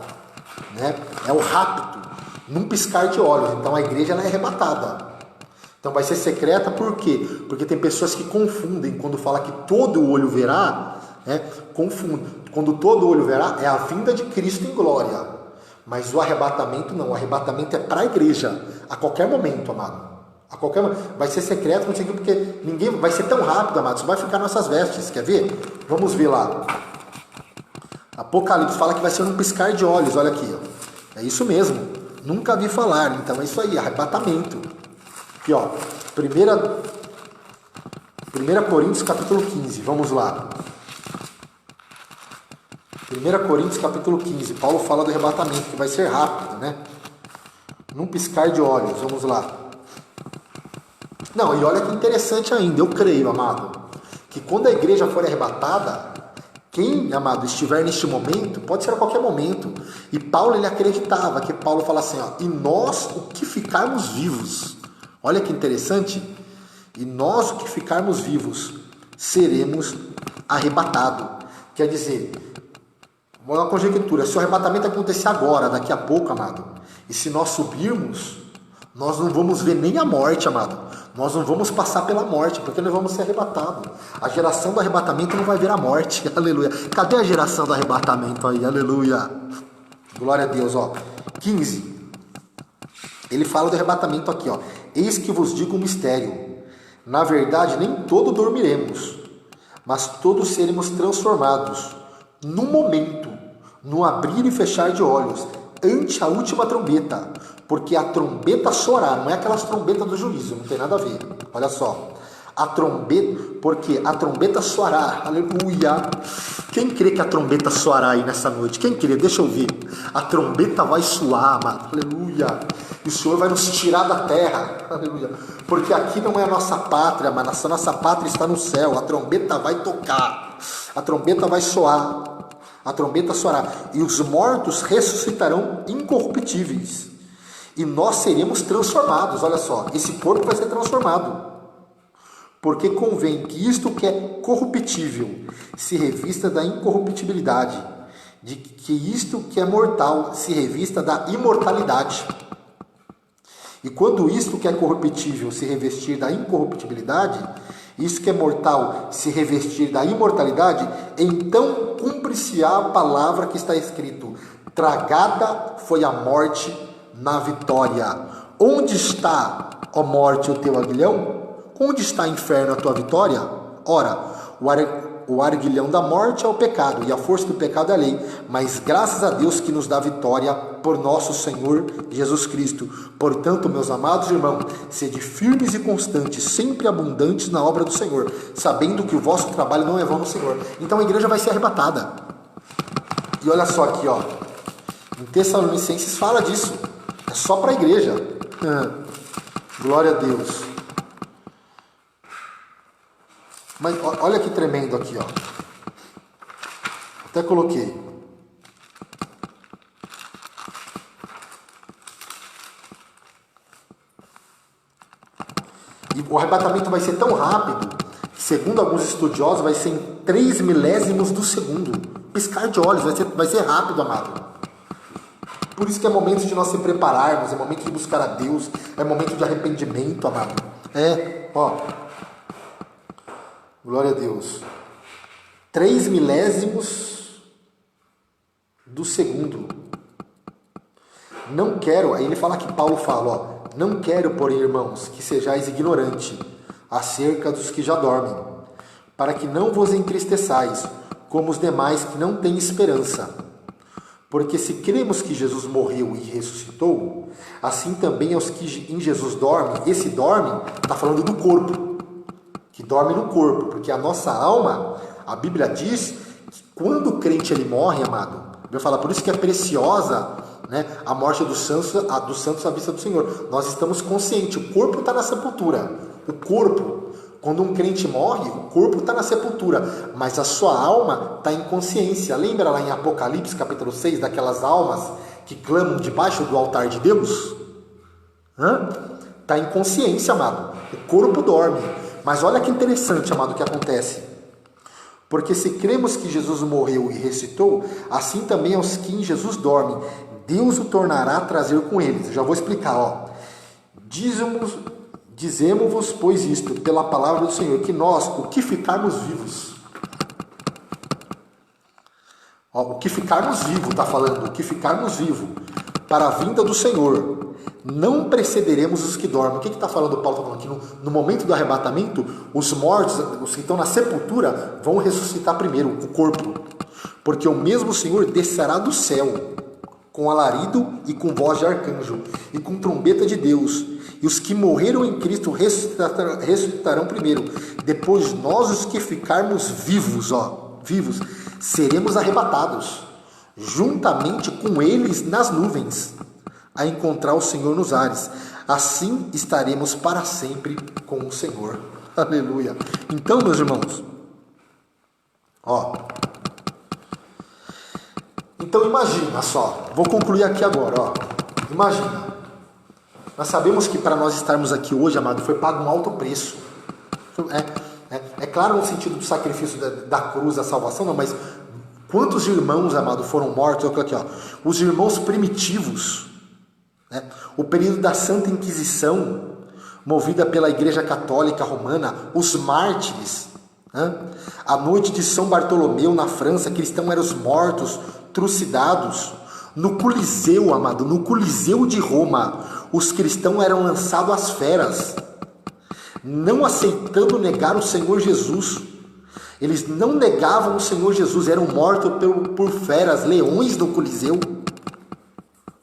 né? É o rapto, num piscar de olhos. Então a igreja ela é arrebatada. Então vai ser secreta, por quê? Porque tem pessoas que confundem quando fala que todo olho verá, confunde. Quando todo olho verá, é a vinda de Cristo em glória. Mas o arrebatamento não, o arrebatamento é para a igreja, a qualquer momento, amado. A qualquer momento. Vai ser secreto, não sei o que, porque ninguém vai ser tão rápido, amado, só vai ficar nossas vestes, quer ver? Vamos ver lá. Apocalipse fala que vai ser num piscar de olhos, olha aqui, é isso mesmo, nunca vi falar, então é isso aí, arrebatamento. Aqui, 1 Coríntios capítulo 15, vamos lá. 1 Coríntios capítulo 15, Paulo fala do arrebatamento, que vai ser rápido, né? Num piscar de olhos, vamos lá. Não, e olha que interessante ainda, eu creio, amado, que quando a igreja for arrebatada, quem, amado, estiver neste momento, pode ser a qualquer momento. E Paulo, ele acreditava, que Paulo fala assim, e nós, o que ficarmos vivos, olha que interessante, e nós, o que ficarmos vivos, seremos arrebatados. Quer dizer, uma conjectura, se o arrebatamento acontecer agora, daqui a pouco, amado, e se nós subirmos, nós não vamos ver nem a morte, amado. Nós não vamos passar pela morte, porque nós vamos ser arrebatados. A geração do arrebatamento não vai ver a morte, aleluia. Cadê a geração do arrebatamento aí, aleluia? Glória a Deus, 15. Ele fala do arrebatamento aqui, eis que vos digo um mistério. Na verdade, nem todos dormiremos, mas todos seremos transformados, no momento, no abrir e fechar de olhos, ante a última trombeta, porque a trombeta soará, não é aquelas trombetas do juízo, não tem nada a ver, olha só, a trombeta, porque a trombeta soará, aleluia. Quem crê que a trombeta soará aí nessa noite? Quem crê? Deixa eu ver. A trombeta vai soar, amado, aleluia. E o Senhor vai nos tirar da terra, aleluia. Porque aqui não é a nossa pátria, mas a nossa pátria está no céu. A trombeta vai tocar. A trombeta vai soar, a trombeta soará, e os mortos ressuscitarão incorruptíveis, e nós seremos transformados. Olha só, esse corpo vai ser transformado, porque convém que isto que é corruptível se revista da incorruptibilidade, de que isto que é mortal se revista da imortalidade. E quando isto que é corruptível se revestir da incorruptibilidade, isso que é mortal se revestir da imortalidade, então cumpre-se-á a palavra que está escrito: tragada foi a morte na vitória. Onde está, ó morte, o teu aguilhão? Onde está, inferno, a tua vitória? Ora, o arguilhão da morte é o pecado, e a força do pecado é a lei. Mas graças a Deus que nos dá vitória por nosso Senhor Jesus Cristo. Portanto, meus amados irmãos, sede firmes e constantes, sempre abundantes na obra do Senhor, sabendo que o vosso trabalho não é vão no Senhor. Então a igreja vai ser arrebatada. E olha só aqui, ó, em Tessalonicenses fala disso. É só para a igreja. Glória a Deus. Mas olha que tremendo aqui, ó. Até coloquei. E o arrebatamento vai ser tão rápido, que, segundo alguns estudiosos, vai ser em 3 milésimos do segundo. Piscar de olhos, vai ser rápido, amado. Por isso que é momento de nós se prepararmos, é momento de buscar a Deus, é momento de arrependimento, amado. Glória a Deus. 3 milésimos do segundo. Não quero, aí ele fala que Paulo fala, ó, não quero, porém, irmãos, que sejais ignorantes acerca dos que já dormem, para que não vos entristeçais, como os demais que não têm esperança. Porque se cremos que Jesus morreu e ressuscitou, assim também aos que em Jesus dormem. Esse dorme, está falando do corpo, que dorme no corpo, porque a nossa alma, a Bíblia diz que quando o crente ele morre, amado, a Bíblia fala, por isso que é preciosa, né, a morte dos santos à vista do Senhor. Nós estamos conscientes, o corpo está na sepultura. O corpo, quando um crente morre, o corpo está na sepultura, mas a sua alma está em consciência. Lembra lá em Apocalipse, capítulo 6, daquelas almas que clamam debaixo do altar de Deus? Está em consciência, amado. O corpo dorme. Mas olha que interessante, amado, o que acontece. Porque se cremos que Jesus morreu e ressuscitou, assim também aos que em Jesus dormem, Deus o tornará a trazer com eles. Eu já vou explicar, ó. Dizemos-vos, pois, isto, pela palavra do Senhor, que nós, o que ficarmos vivos, o que ficarmos vivos, está falando, o que ficarmos vivos, para a vinda do Senhor, não precederemos os que dormem. O que está falando Paulo? Está falando que no momento do arrebatamento, os mortos, os que estão na sepultura, vão ressuscitar primeiro, o corpo. Porque o mesmo Senhor descerá do céu, com alarido e com voz de arcanjo, e com trombeta de Deus. E os que morreram em Cristo ressuscitarão primeiro. Depois nós, os que ficarmos vivos, seremos arrebatados, juntamente com eles nas nuvens, a encontrar o Senhor nos ares. Assim estaremos para sempre com o Senhor. Aleluia. Então, meus irmãos, então imagina só, vou concluir aqui agora, imagina, nós sabemos que para nós estarmos aqui hoje, amado, foi pago um alto preço. É claro no sentido do sacrifício da cruz, da salvação, não, mas quantos irmãos, amado, foram mortos? Olha aqui, os irmãos primitivos, né? O período da Santa Inquisição, movida pela Igreja Católica Romana, os mártires, né? A noite de São Bartolomeu na França, cristãos eram os mortos, trucidados. No Coliseu, amado, no Coliseu de Roma, os cristãos eram lançados às feras, não aceitando negar o Senhor Jesus. Eles não negavam o Senhor Jesus, eram mortos por feras, leões do Coliseu.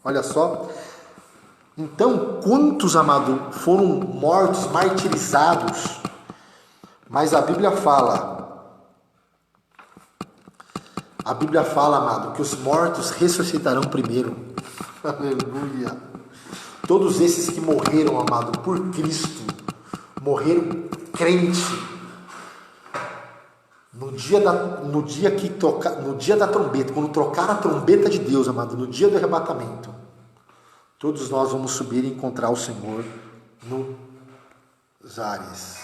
Olha só. Então, quantos, amado, foram mortos, martirizados? Mas a Bíblia fala, amado, que os mortos ressuscitarão primeiro. Aleluia. Todos esses que morreram, amado, por Cristo, morreram crente, no no dia da trombeta, quando tocar a trombeta de Deus, amado, no dia do arrebatamento, todos nós vamos subir e encontrar o Senhor nos ares.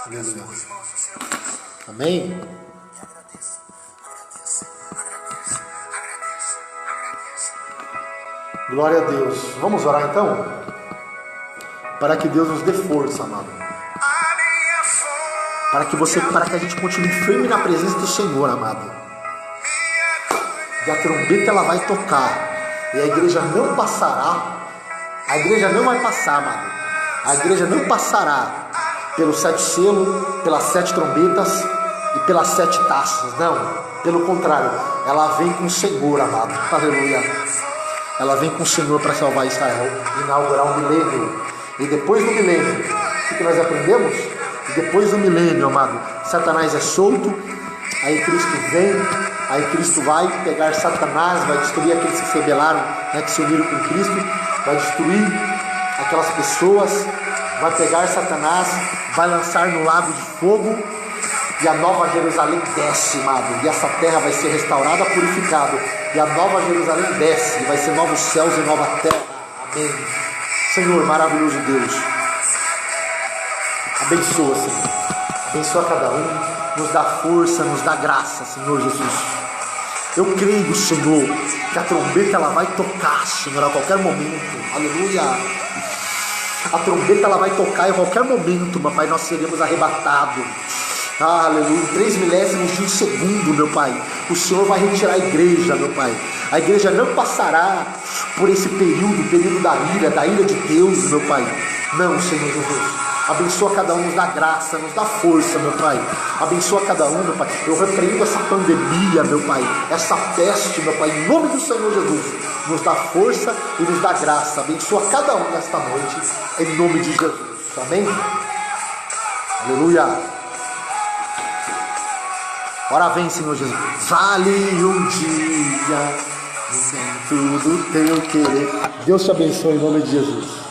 Aleluia. Amém? Glória a Deus. Vamos orar então? Para que Deus nos dê força, amado. Para que a gente continue firme na presença do Senhor, amado. E a trombeta ela vai tocar. E a igreja não passará. A igreja não vai passar, amado. A igreja não passará pelos 7 selos, pelas 7 trombetas e pelas 7 taças. Não. Pelo contrário, ela vem com o Senhor, amado. Aleluia. Ela vem com o Senhor para salvar Israel, inaugurar um milênio. E depois do milênio, o que nós aprendemos? E depois do milênio, amado, Satanás é solto, aí Cristo vem, aí Cristo vai pegar Satanás, vai destruir aqueles que se rebelaram, né, que se uniram com Cristo, vai destruir aquelas pessoas, vai pegar Satanás, vai lançar no lago de fogo, e a nova Jerusalém desce, amado, e essa terra vai ser restaurada, purificada, e a nova Jerusalém desce, e vai ser novos céus e nova terra. Amém. Senhor, maravilhoso Deus, abençoa, Senhor, abençoa cada um, nos dá força, nos dá graça, Senhor Jesus. Eu creio, Senhor, que a trombeta ela vai tocar, Senhor, a qualquer momento. Aleluia. A trombeta ela vai tocar em qualquer momento, meu Pai, nós seremos arrebatados. Aleluia, 3 milésimos de um segundo, meu Pai, o Senhor vai retirar a igreja, meu Pai. A igreja não passará por esse período da ira de Deus, meu Pai. Não, Senhor Jesus. Abençoa cada um, nos dá graça, nos dá força, meu Pai. Abençoa cada um, meu Pai. Eu repreendo essa pandemia, meu Pai, essa peste, meu Pai, em nome do Senhor Jesus. Nos dá força e nos dá graça. Abençoa cada um nesta noite, em nome de Jesus. Amém? Aleluia. Ora vem, Senhor Jesus. Vale um dia no centro do teu querer. Deus te abençoe em nome de Jesus.